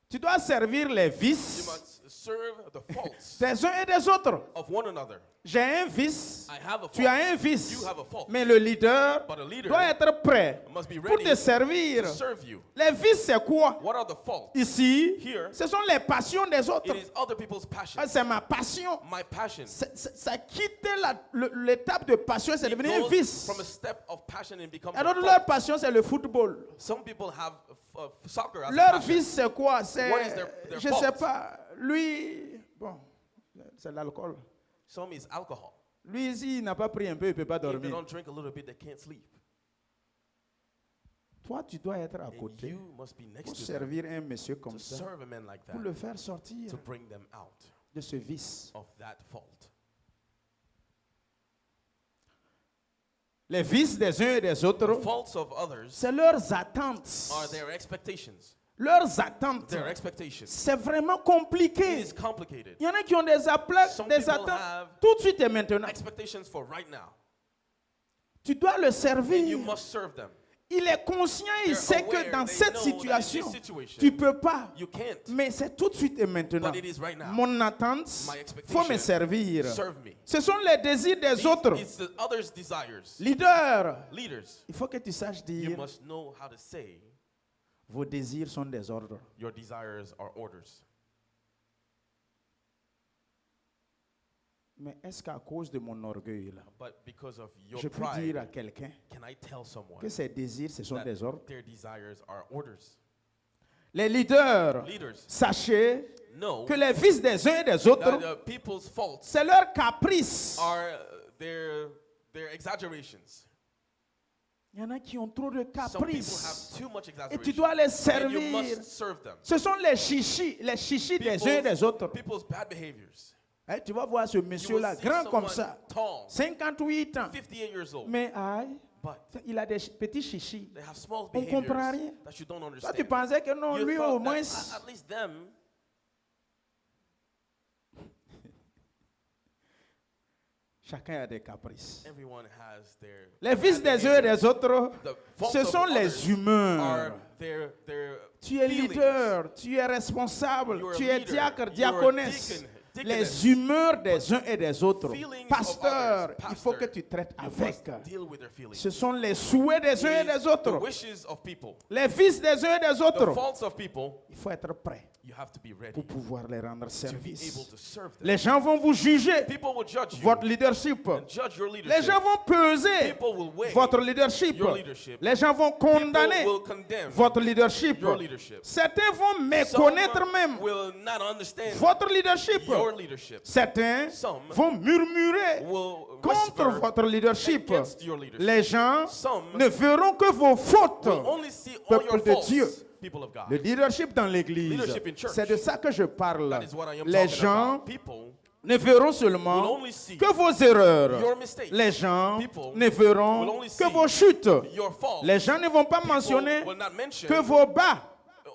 Tu dois servir les You vices must serve the faults des uns et des autres. of one another. J'ai un vice, I have a tu fault. as un vice, You have a fault. mais le leader But a leader doit être prêt must be pour ready te servir. to serve you. Les vices, c'est quoi? What are the faults? Ici, Here, ce sont les passions des autres. it is other people's passion. Ah, c'est ma passion. My passion. Ça quitte l'étape de passion, c'est It devenu un goes vice. from a step of passion and becomes a Alors, fault. leur passion, c'est le football. Some people have soccer as a Leur passion. vice, c'est quoi? What is C'est, their je fault? sais pas, lui, bon, c'est l'alcool. Some is alcohol. Lui, ici, il n'a pas pris un peu, il ne peut pas If they dormir. don't drink a little bit, they can't sleep. Toi, tu dois être à And côté you must be next pour to them servir un monsieur comme to ça, serve a man like that, pour le faire sortir to bring them out de ce vice. of that fault. Les vices des uns et des autres, The faults of others c'est leurs attentes. are their expectations. Leurs attentes. Their expectations. C'est vraiment It compliqué. is complicated. Il y en a qui ont des Some des people attentes have tout de suite et maintenant. Expectations for right now. Tu dois le And you servir. must serve them. Il est conscient, il They're sait que aware, dans they cette know that in situation, this situation, tu ne peux pas. You can't. Mais c'est tout de suite et maintenant. But it is right now. Mon attente, My il expectation, faut me servir. Serve me. Ce sont les désirs des autres. It's the others' desires. Leader, Leaders, il faut que tu saches you dire, must know how to say vos désirs sont des ordres. your desires are orders. Mais est-ce qu'à cause de mon orgueil, là, But because of your je peux dire à pride, quelqu'un can I tell someone que ses désirs, ce sont that des ordres? their desires are orders? Les leaders, Leaders, sachez know que les vices des uns et des that autres, people's faults c'est leur caprice. are their exaggerations. Il y en a qui ont trop de Some people caprices. have too much Et tu exaggeration. dois les And you servir. must serve them. Ce sont les chichis des uns et des autres. People's bad behaviors. Hein, tu vas voir ce You will monsieur-là, see grand comme someone ça, tall, 58 ans. 58 years old, Mais aïe, but il a des petits chichis. they have small On comprend behaviors rien. that you don't Toi, understand. tu pensais que non, You lui thought au that moins. at least them, Chacun a des caprices. everyone has their Les vices bad des uns et behaviors. des autres, The faults ce of sont les others humeurs. are their Tu es feelings. leader, tu es responsable, You're a tu es leader, diacre, you're a diaconesse. deacon, Les deaconess. humeurs des uns et des autres. Feelings of Pasteur, others, il faut pastor, que tu traites You avec. must deal with their feelings. Ce sont les souhaits des uns et It is des autres. the wishes of people. Les vices des uns et des The autres. faults of people, Il faut être prêt you have to be ready pour pouvoir les rendre to be service. able to serve them. Les gens vont vous juger People will judge you votre leadership. and judge your Les leadership. gens vont peser People will weigh votre leadership. your leadership. Les gens vont People condamner will condemn votre leadership. your leadership. Certains vont Some méconnaître même will not understand votre leadership. your leadership. Certains Some vont murmurer will contre whisper votre leadership. against your leadership. Les gens Some ne verront que vos fautes. will only see all Peuple your de faults, Dieu. people of God. Le leadership dans l'église, Leadership in church. c'est de ça que je parle. That is what I am Les talking gens about. People ne verront will seulement only see que vos erreurs. your mistakes. Les gens People ne verront will only que see vos chutes. your faults. Les gens ne vont pas People mentionner will not mention que vos bas.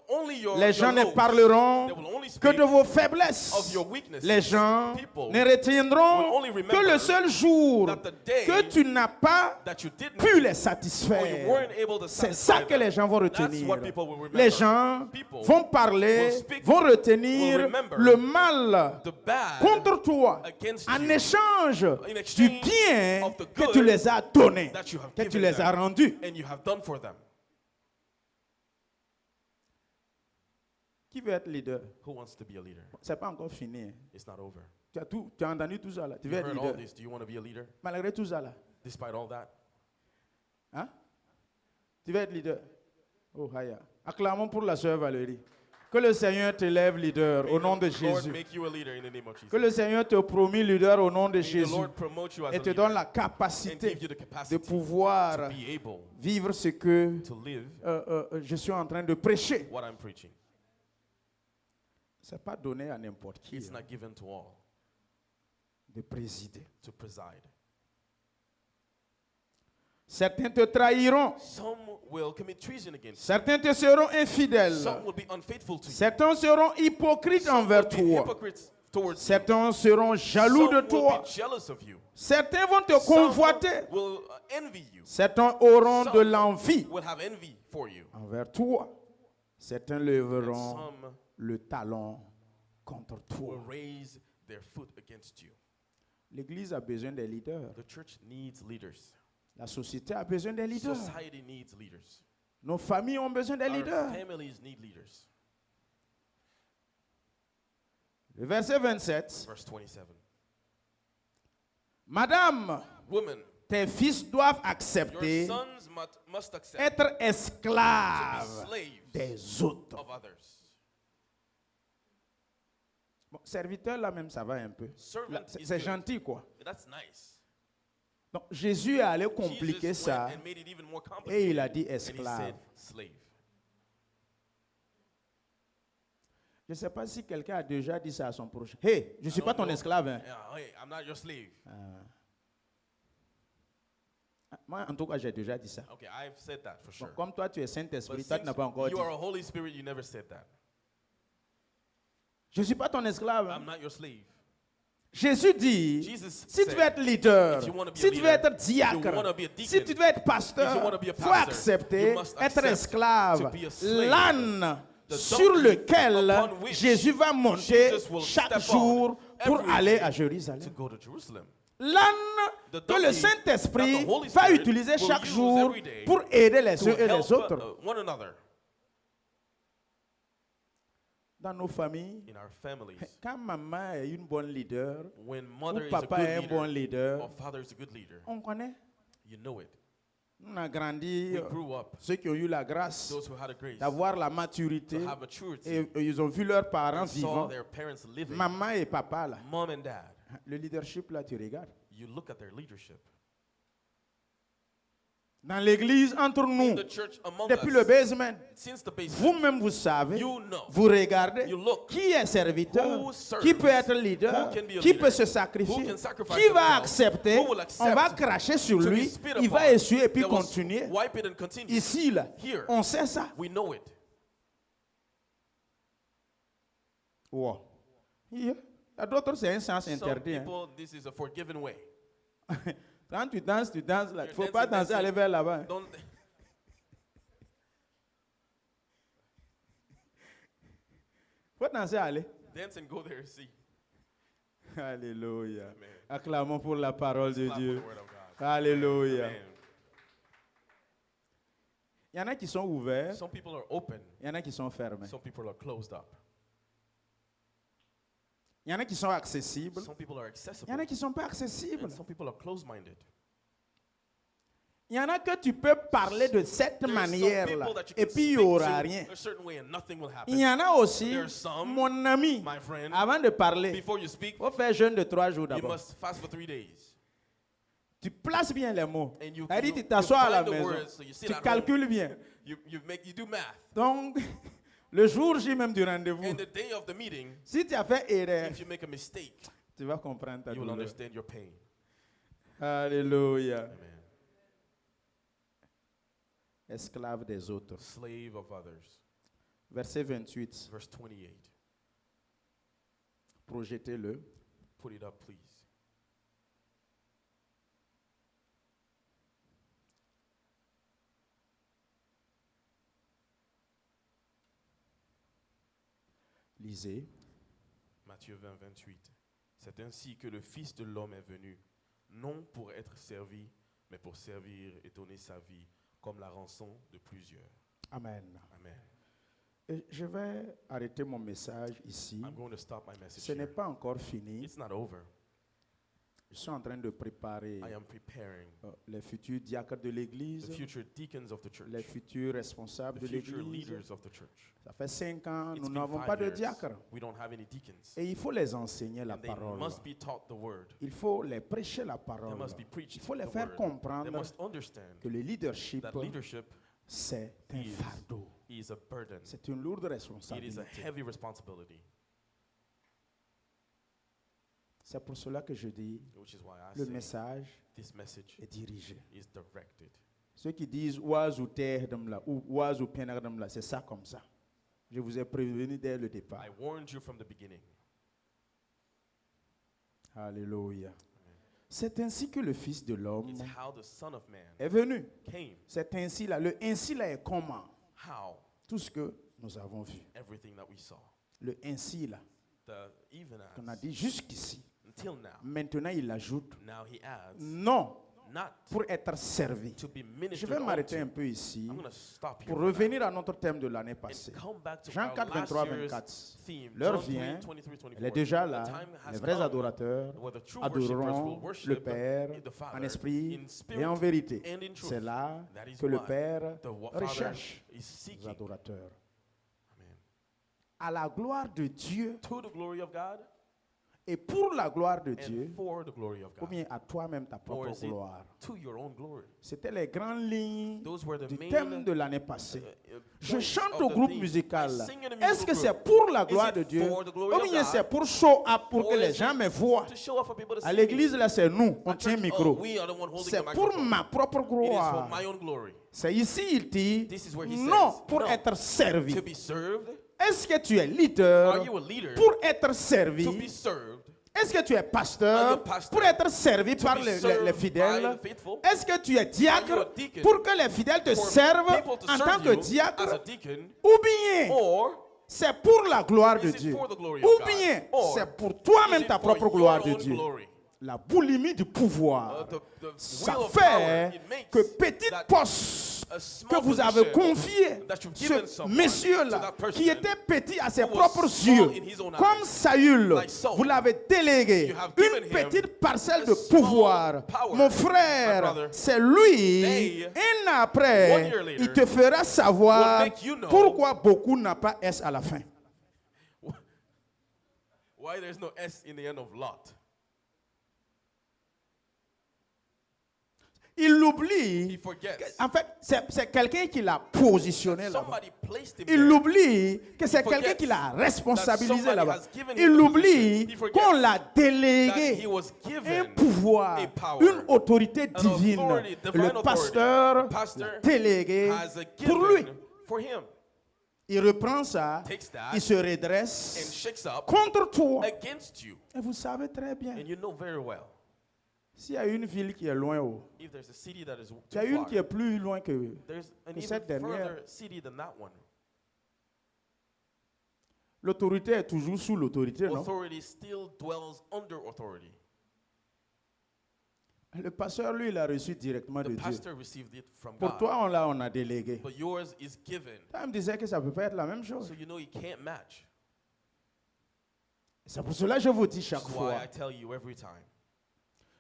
only your, Les gens your ne lows. parleront They will only que speak de vos faiblesses. of your weaknesses. Les gens People ne retiendront will only que remember le seul jour that the day que tu n'as pas that you didn't pu les or you satisfaire. weren't able to C'est satisfy ça que them. les gens vont That's retenir. what people will remember. Les gens People vont parler, will speak, vont will retenir remember le mal the bad contre toi against en you échange in du exchange bien of the que good tu les as donnés, that you have que tu given les them as rendus. and you have done for them. Qui veut être leader? Who wants to be a leader? C'est pas encore fini. Hein. It's not over. Tu as entendu tout ça là. Tu You veux être heard all leader. this. Do you want to be a leader? Malgré tout ça là. Despite all that? Hein? Tu veux être leader. Oh, Haya. Acclamons pour la sœur Valérie. Que le Seigneur te lève leader au nom de Lord, Jésus. make you a leader in the name of Jesus. Que le Seigneur te promit leader au nom de May the Jésus. Lord promote you as Et a te leader donne la and capacité give you the de capacity pouvoir to be able vivre ce que to live je suis en train de prêcher. what I'm preaching. Ce n'est pas donné à n'importe qui It's not given to all de présider. to preside. Certains te trahiront. Some will commit treason against Certains te seront you. infidèles. Some will be unfaithful to you. Certains seront hypocrites Some envers will be toi. hypocrites towards you. Certains seront jaloux Some de will toi. be jealous of you. Certains vont te Some convoiter. will envy you. Certains auront Some de l'envie will have envy for you. envers toi. Certains And lèveront some le talon contre will toi. raise their foot against you. L'Église a besoin des leaders. The church needs leaders. La société a besoin des leaders. Society needs leaders. Nos familles ont besoin des Our leaders. families need leaders. Le verset 27. Verse 27. Madame, Women, tes fils doivent your accepter sons must accept être to be esclaves slaves des autres. of others. Bon, serviteur là même ça va un peu. Servant Là, is c'est good. gentil quoi. That's nice. Donc Jésus est allé compliquer Jesus ça went and made it even more et complicated. il a dit And he esclave. said slave. Je ne sais pas si quelqu'un a déjà dit ça à son prochain. Hey, je ne suis I pas don't ton know. esclave. Hein. Yeah, hey, I'm not your slave. Moi, en tout cas, j'ai déjà dit ça. Okay, I've said that for Bon, sure. comme toi, tu es Saint-Esprit, But toi, tu n'as since pas encore dit. you are a Holy Spirit, you never said that. Je ne suis pas ton esclave. I'm Hein. not your slave. Jésus dit, Jesus si tu said, veux être leader, if you wanna be si a tu veux leader, être if you diacre, wanna be a deacon, si tu veux être if you pasteur, wanna be a il faut pastor, accepter you must être accept esclave. to be a slave. L'âne The sur donkey lequel upon which Jésus va monter Jesus will chaque step on jour pour every aller day à to Jérusalem. go to Jerusalem. L'âne The que le donkey Saint-Esprit that the Holy va Spirit utiliser will chaque use jour every day pour aider les To uns et help les autres. one another Dans nos familles. in our families. Quand maman est une bonne leader, When ou mother is a papa good est un bon leader, leader, or father is a good leader, on connaît. you know it. On a grandi, We grew up, ceux qui ont eu la grâce those who had a grace d'avoir la maturité, to have maturity, et ils ont vu leurs parents and saw vivants, their parents living, maman et papa là. mom and dad. Le leadership là, tu regardes. You look at their leadership. Dans l'église, entre In nous, the church among depuis us, le basement, since the basement, vous-même vous savez, you know, vous regardez, you look, qui est serviteur, who serves, qui peut être leader, who can be a qui leader, peut se who sacrifier, can sacrifice qui va themselves, accepter, who will on va accept cracher sur to be lui, spit il va upon, essuyer et puis that will continuer. wipe it and continue. Ici, là, Here, on sait ça. we know it. Wow. Il y a d'autres, c'est un sens Some interdit. Hein. people, this is a forgiven way. Quand tu danses là. Il ne You're faut pas dancing, danser, aller vers là-bas. Don't, Il faut danser, aller. dance and go there and see. Alléluia. Amen. Acclamons pour la parole de Clap for Dieu. the word of God. Alléluia. Amen. Il y en a qui sont ouverts, Some people are open. il y en a qui sont fermés. Some people are closed up. Il y en a qui sont accessibles, Some people are il accessible. y en a qui ne sont pas accessibles. And some people are closed-minded. Il y en a que tu peux parler de cette There are some manière-là people that you et can puis il n'y speak aura to rien. a certain way and nothing will Il y happen. en a aussi, There are some, mon ami, my friend, avant de parler, before you speak, il faut faire jeûne de 3 jours you d'abord. must fast for 3 days. Tu places bien les mots. And you, C'est-à-dire you, tu t'assois à la find the maison, words, so you sit tu at home, calcules bien. you do math. Donc, le jour J même du rendez-vous, And the day of the meeting, si tu as fait erreur, if you make a mistake, tu vas comprendre ta you will douleur. understand your pain. Alléluia. Amen. Esclave des autres. Slave of others. Verset 28. Verse 28. Projetez-le. Put it up, please. Lisez. Matthieu 20, 28. C'est ainsi que le Fils de l'homme est venu, non pour être servi, mais pour servir et donner sa vie comme la rançon de plusieurs. Amen. Amen. Et je vais arrêter mon message ici. I'm going to stop my message Ce n'est here. pas encore fini. It's not over. Je suis en train de préparer I am preparing les futurs diacres de the l'Église, future deacons of the church, les futurs responsables the de future l'Église. leaders of the church. Ça fait 5 ans, It's nous been n'avons 5 pas de years. diacres. We don't have any deacons. Et il faut les enseigner la And they parole. must be taught the word. Il faut les prêcher la They parole. must be preached Il faut les the faire word. They comprendre must understand que le leadership, that leadership c'est un is- fardeau. is a burden. C'est une lourde It is a responsabilité. heavy responsibility. C'est pour cela que je dis, which is why I le say message this message est dirigé. is directed. Ceux qui disent oise ou terre là ou oise ou pénardem là, c'est ça comme ça. Je vous ai prévenu dès le départ. I warned you from the beginning. Alléluia. C'est ainsi que le Fils de l'homme It's how the Son of Man est venu. came. C'est ainsi là. Le ainsi là est comment? How? Tout ce que nous avons vu. Everything that we saw. Le ainsi là, The even qu'on a as. dit jusqu'ici. Until now. Maintenant, il ajoute Now he adds. non Not pour être servi. to be Je ministered vais m'arrêter un unto. peu ici I'm going to stop here pour for now revenir à notre thème de l'année passée. and come back to Jean our 4, last 23, year's 24. theme. L'heure John 3, vient, 23, 24. elle est déjà The là. time has Les vrais come adorateurs where the true worshippers will adoreront worship le Père the Father en esprit in spirit et en vérité. and in truth. C'est là That is que le why Père the Father recherche is les seeking. adorateurs. Amen. À la gloire de Dieu To the glory of God et pour la gloire de Dieu, and for the glory of ou God. bien à toi-même ta Or propre is it gloire. to your own glory? C'était les grandes lignes Those were the du main thème de l'année passée. Je points chante of au the groupe theme. musical. I sing in a Est-ce musical que c'est group. pour la Is gloire it de Dieu for the glory ou of bien God? c'est pour show up pour Or que les is gens it me voient? to show up for people to À see l'église, me? là, c'est nous, on At tient le church, micro. we are the one holding C'est the pour microphone. ma propre It is for gloire. my own glory. C'est ici, il dit, This is where he non says, pour no, être servi. to be served. Est-ce que tu es leader Are you a leader pour être to servi? be served? Est-ce que tu es Are you pasteur a pastor pour être servi to par be les served by fidèles? the faithful? Est-ce que tu es diacre Are you a deacon pour que les fidèles te For servent people to en serve tant que you as a diacre? deacon, Ou bien or c'est pour la gloire de is it Dieu? for the glory Ou of God? bien Or c'est pour is toi-même it ta for propre gloire your de own Dieu? glory? La boulimie du pouvoir, The ça will of fait power, it makes que petit that poste a small que vous avez position confié, that you've given ce someone, monsieur-là, to that person qui était petit à ses who was propres small yeux, in his own comme eyes, Saül, like Saul, vous l'avez délégué you have given une him petite parcelle a de small pouvoir. power. Mon My frère, brother, c'est lui, they, un an 1 après, year later, il te fera savoir will make you know pourquoi beaucoup n'a pas S à la fin. why there's no S in the end of Lot. Il oublie. He forgets. En fait, c'est quelqu'un qui l'a positionné là-bas. Somebody placed him Il there. oublie que c'est forgets quelqu'un qui l'a that responsabilisé somebody là-bas. has given him Il the oublie position. He forgets qu'on l'a that délégué he was un given pouvoir, a power, une autorité an divine. authority, divine Le authority. pasteur The pastor l'a délégué has a pour lui. given for him. Il reprend ça, Takes that il se and redresse shakes up contre toi. against you. Et vous savez très bien, And you know very well, s'il y a une ville qui est loin, if there's a city that is il y a too une far, qui est plus loin que there's an que even cette dernière. further city than that one. l'autorité est toujours sous l'autorité, non? Authority still dwells under authority. Le pasteur, lui, il a reçu directement The de Dieu. pastor received it from Pour God, toi, on a délégué. but yours is given. Ça me disait que ça ne peut pas être la même chose. So you know you can't match. C'est pour cela que je vous dis chaque That's why fois. I tell you every time.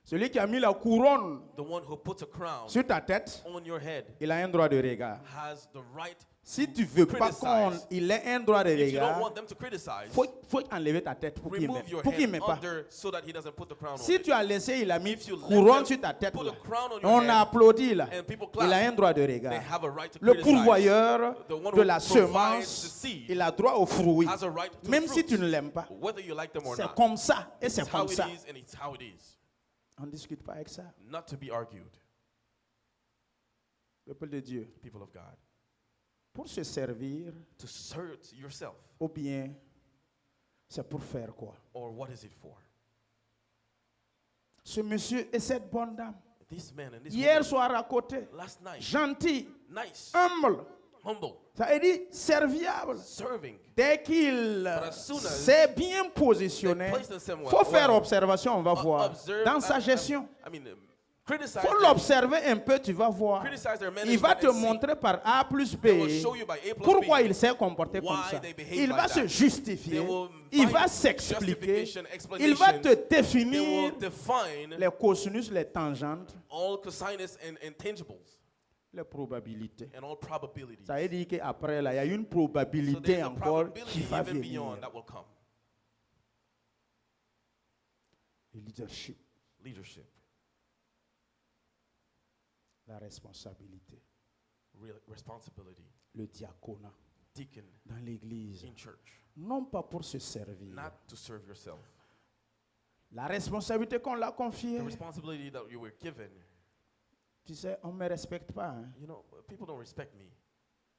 Celui qui a mis la couronne The one who puts a crown sur ta tête, on your head il a un droit de regard. has the right. Si tu veux pas Criticize. qu'il ait un droit de If you don't regard, want them to criticize, faut enlever ta tête pour qu'il remove your ne head met pas. under so that he doesn't put the crown on Si it. tu as laissé, il a mis If you let couronne them sur ta tête, put là, a crown on your on head a applaudi là. and people Il a clap, un droit de they regard. have a right to Le criticize. pourvoyeur The one de who la provides the semence, seed il a droit au fruit. has a right to Même fruit, si tu ne l'aimes pas. whether you like them or C'est not. comme ça et It's c'est how comme it ça. is and it's how it is. On ne discute pas avec ça. Not to be argued, Peuple de Dieu, people of God. pour se servir, To serve yourself, ou bien c'est pour faire quoi? or what is it for? Ce monsieur et cette bonne dame, This man and this hier woman, soir à côté, last night, gentil, nice, humble, humble, ça veut dire serviable. serving. Dès qu'il as soon as s'est bien positionné, they place themselves il faut faire well, observation, on va voir. observe, Dans sa gestion, criticize il faut them, l'observer un peu, tu vas voir. criticize their Il va management te and see. montrer par A plus B They will show you by A plus pourquoi B il s'est comporté comme why ça. they behave Il like va that. se justifier, They will il find va s'expliquer, justification, il va te explanations. définir They will define les cosinus, les tangentes, all cosinus and intangibles les probabilités. and all probabilities. Ça veut dire qu'après, là, il y a une So probabilité there's a encore probability qui va even venir. beyond that will come. Le leadership, Leadership, la responsabilité, responsibility, le diaconat deacon dans l'église. in church, Non pas pour se servir, not to serve yourself, La responsabilité qu'on l'a confiée, the responsibility that you were given. tu sais, on ne me respecte pas. Hein. You know, people don't respect me.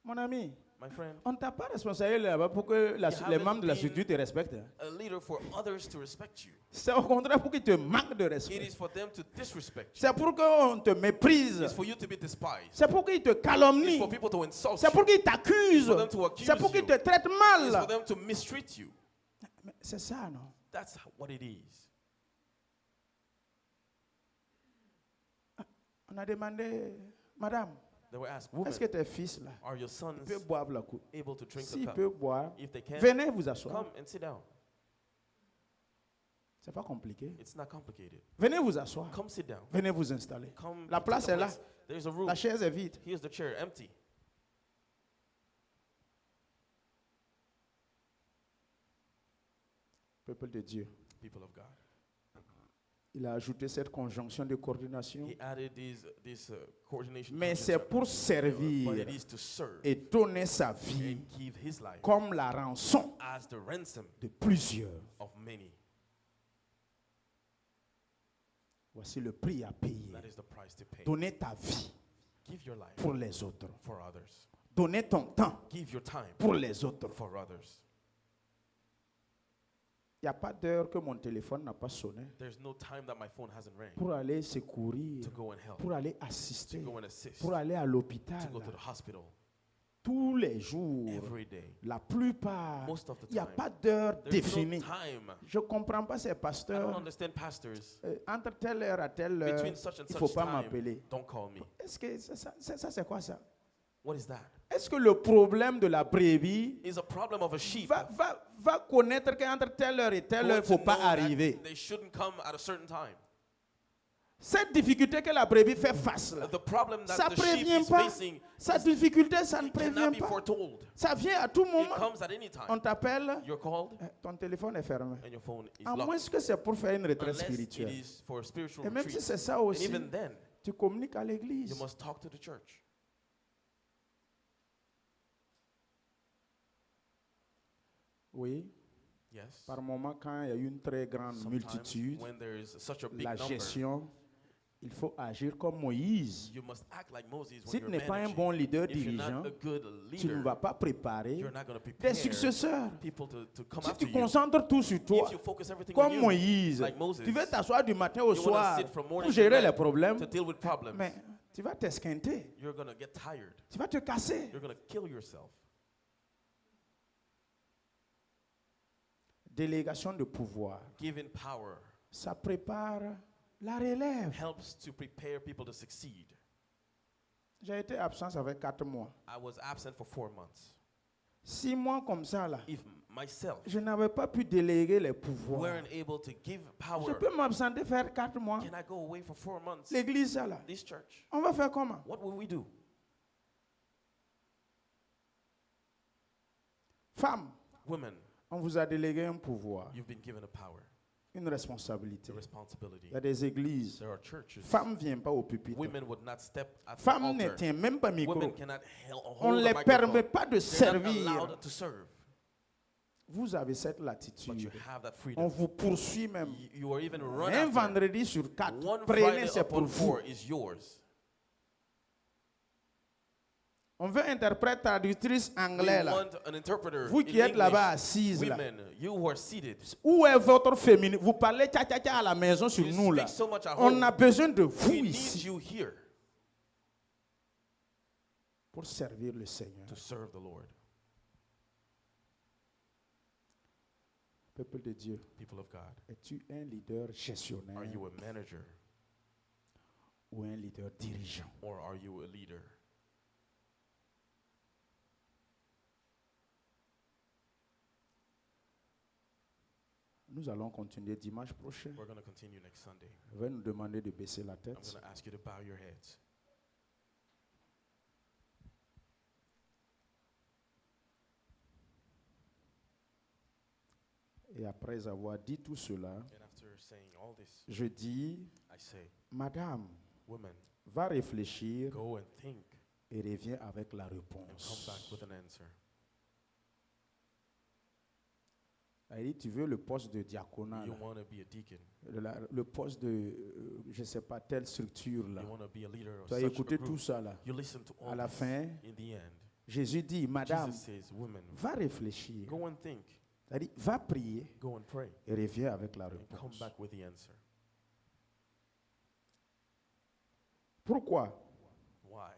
Mon ami, My friend, on ne t'a pas responsabilisé là-bas pour que les haven't membres de la been- structure te respectent. Hein. a leader for others to respect you. C'est au contraire pour qu'ils te manquent de It respect. is for them to disrespect you. C'est pour qu'on te méprise. It's for you to be despised. C'est pour qu'ils te It's calomnient. for people to insult C'est pour you. qu'ils t'accusent. For them to accuse C'est pour qu'ils you. te traitent It's for mal. them to mistreat you. Mais c'est ça, non? That's what it is. On a demandé, madame, They were asked, woman, est-ce que tes fils là, are your sons ils peuvent boire la coupe? able to drink the S'ils cup? peuvent boire, If they can, venez vous asseoir. come and sit down. C'est pas compliqué. It's not complicated. Venez vous asseoir. Come sit down. Venez vous installer. Come La take place a est là. place. There's a room. La chaise est vide. Here's the chair, empty. Peuple de Dieu. People of God. Il a ajouté cette conjonction de coordination. He added this coordination. Mais concept, c'est pour but servir it is to serve et donner sa vie and give his life comme la rançon as the ransom de plusieurs. of many. Voici le prix à payer. That is the price to pay. Donner ta vie Give your life pour les autres. for others. Donner ton temps Give your time pour les autres. for others. Il n'y a pas d'heure que mon téléphone n'a pas sonné There's no time that my phone hasn't rang pour aller secourir, to go and help, pour aller to assister, go and assist, pour aller à l'hôpital. to go to the hospital Tous les jours, every day. la plupart, Most of the il n'y a time. pas d'heure There's définie. no time. Je ne comprends pas ces I don't pasteurs. understand pastors. Entre telle heure à telle heure, Between such and il ne faut such pas time, m'appeler. don't call me. Est-ce que ça, c'est quoi ça? What is that? Est-ce que le problème de la brebis It's a problem of a sheep. va connaître qu'entre telle heure et telle heure, il ne faut Going to pas know that arriver? They shouldn't come at a certain time. Cette difficulté que la brebis fait face, là, The problem that ça the ne sheep prévient is pas. facing Sa difficulté, ça ne cannot prévient be pas. foretold. Ça vient à tout It moment. comes at any On time. t'appelle, You're called ton téléphone est fermé. and your phone is À moins locked. que c'est pour faire une retraite Unless it spirituelle. is for a spiritual Et même si retreat. c'est ça And aussi, even then, tu communiques à you l'église. must talk to the church. Oui, Yes. par moment, quand il y a une très grande Sometimes multitude, when there is such a big la number, gestion, il faut agir comme Moïse. you must act like Moses when Si tu you're n'es pas un managing. bon leader If you're dirigeant, not a good tu ne leader, vas pas préparer you're not going to des prepare successeurs. people to come Si after tu you. concentres tout sur toi, If you focus everything on comme you, Moïse, like Moses, tu veux t'asseoir du matin au you want soir to sit from morning pour to gérer les night problèmes, to deal with problems, mais tu vas t'esquinter, you're going to get tired. tu vas te casser. You're going to kill yourself. Délégation de pouvoir, Giving power ça prépare la relève. helps to prepare people to succeed. J'ai été absent, ça fait 4 mois. I was absent for 4 months. 6 mois comme ça, là, If myself je n'avais pas pu déléguer les pouvoirs. weren't able to give Je power, peux m'absenter faire 4 mois. can I go away for 4 months? L'église, ça, là, This church, on va faire comment? what will we do? Femme, Women, on vous a délégué un pouvoir, you've been given a power, une responsabilité. a responsibility. Il y a des églises. There are churches. Femme ne vient pas au pupitre. Women would not step at the Femme ne altar. tient même pas micro. Women cannot On ne hold les the permet microphone. pas de They're not servir. allowed to serve. Vous avez cette But you latitude. have that On freedom. vous poursuit même. You are even run Un after. vendredi sur 4, One prenez, Friday c'est pour upon vous. 4 is yours. On veut interprète traductrice We anglais là. want an interpreter Vous in qui êtes là-bas English. assises là. Women, you who are seated. Où est votre féminin? Vous parlez tcha-tcha-tcha à la maison sur You nous là. speak so much at On home. a besoin de vous We need ici you here pour servir le Seigneur. to serve the Lord. Peuple de Dieu, People of God, es-tu un leader are gestionnaire you a manager ou un leader dirigeant? or are you a leader? Nous allons continuer dimanche prochain. We're going to continue next Sunday. Je vais nous demander de baisser la I'm tête. going to ask you to bow your heads. Et après avoir dit tout cela, And after saying all this, je dis, I say, Madame, woman, va réfléchir go and think et reviens avec la and come réponse. back with an answer. Il dit, tu veux le poste de diaconat, You là, want to be a deacon. le poste de, je ne sais pas, telle structure là. You want to be a leader of Tu as such a écouté group. tout ça là. You listen to À all la this. fin, In the end, Jésus dit, Madame, Jesus says, woman, va réfléchir. go and think, Il dit, va prier go and pray, et reviens avec la and come réponse. back with the answer. Pourquoi? Why?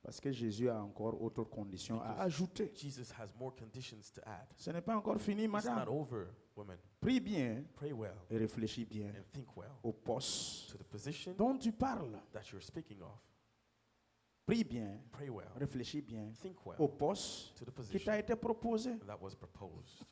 Parce que Jésus a encore autre condition à ajouter. Jesus has more conditions to add. Ce n'est pas encore fini, It's not madame. over, woman. Prie bien Pray well et réfléchis bien and think well au poste to the position dont tu parles. that you're speaking of. Prie bien, Pray well, réfléchis bien think au well poste to the qui t'a position été proposé. that was proposed.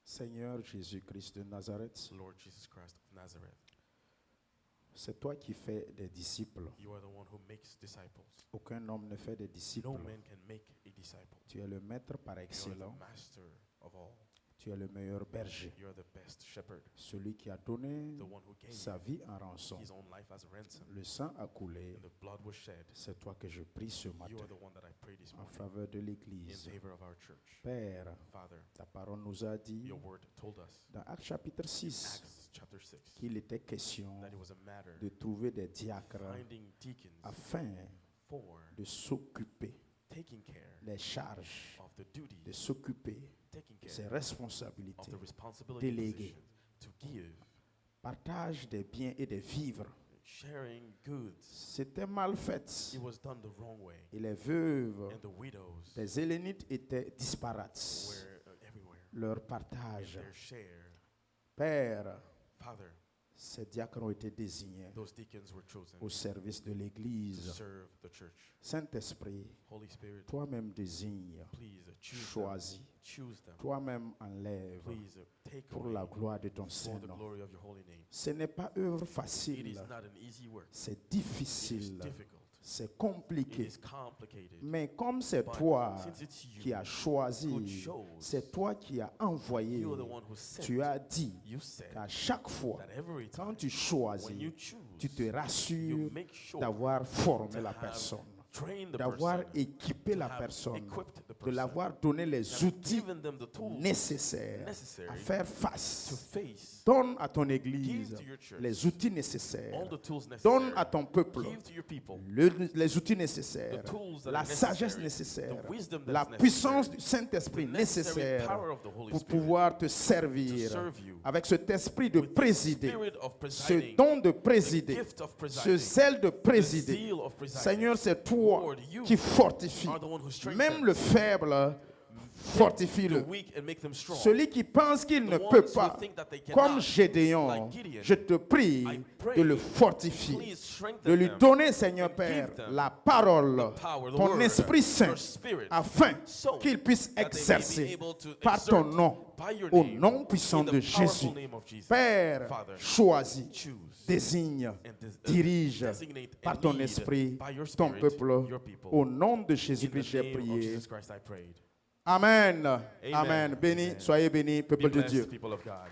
Seigneur Jésus-Christ de Nazareth, Lord Jesus Christ of Nazareth, c'est toi qui fais des disciples. you are the one who makes disciples. Aucun homme ne fait des disciples. No man can make a disciple. Tu es le maître par You are the excellence. master of all. Tu es le meilleur berger. You are the best shepherd, Celui qui a donné the one who gave sa vie en rançon. his own life as a ransom, Le sang a coulé. and the blood was shed. C'est toi que je prie ce You matin are the one that I pray this en morning faveur de in l'Église. favor of our church. Père, Father, ta parole nous a dit your word told us dans Actes chapitre 6 Acts chapter 6 qu'il était question that it was a matter de trouver des diacres finding deacons afin for de s'occuper taking care des charges, of the duties, de s'occuper taking de ses care of responsabilités, the responsibility déléguées. positions, to give, partage des biens et des vivres. sharing goods. C'était mal fait. It was done the wrong way, Et les veuves and the widows des Hélénites étaient disparates. were everywhere. Leur And partage. their share, Père, Father, ces diacres ont été désignés those deacons were chosen au service de to l'Église. serve the church. Saint-Esprit, Holy Spirit, toi-même désigne, please choisis, choose them. toi-même enlève Please take pour away la gloire de ton for the Saint-Nom. glory of your holy name. Ce n'est pas œuvre It is facile, not an easy work. c'est It is difficile, difficult. c'est It compliqué. is complicated. Mais comme c'est But toi since it's you qui as choisi, who chose, c'est toi qui as envoyé, you are the one who sent. tu as dit You said qu'à chaque fois, that every quand time tu when choisis, you choose, tu te you rassures make sure d'avoir formé to la have personne, trained the d'avoir person, équipé to la have personne, equipped the de person, l'avoir donné les have outils given them the tools nécessaires à necessary faire to face. face. Donne à ton Give Église to your church les outils nécessaires. all the tools Donne necessary. à ton peuple Give to your people les outils nécessaires, the tools that la are sagesse necessary, nécessaire, the wisdom that's la necessary, puissance du Saint-Esprit the necessary nécessaire power of the Holy pour Spirit pouvoir te to servir serve you avec cet esprit de with the présider, spirit of ce presiding, don de the présider, gift of ce presiding, zèle de the présider. zeal of presiding. Seigneur, c'est toi Lord, you qui fortifie. are the one who strengthens Même le faible, fortifie-le. the weak and make them strong. Celui qui pense qu'il ne The peut ones who pas, think that they comme cannot, Gédéon, like Gideon, je te prie I pray, de le fortifier, please strengthen de lui them, donner, Seigneur and Père, give them la parole, the power, the ton word, Esprit Saint, your spirit, afin so qu'il puisse that they may be exercer able to par ton exert nom, by your au name, nom puissant in the de powerful Jésus. name of Jesus. Père, Father, choisis, choose désigne, and dirige designate par and ton lead esprit by your ton spirit, peuple. your people. Au nom de In Jésus-Christ, the j'ai name of prié. Jesus Christ, I prayed. Amen. Amen. Amen. Béni, Amen. soyez bénis, Be peuple de blessed, Dieu. people of God.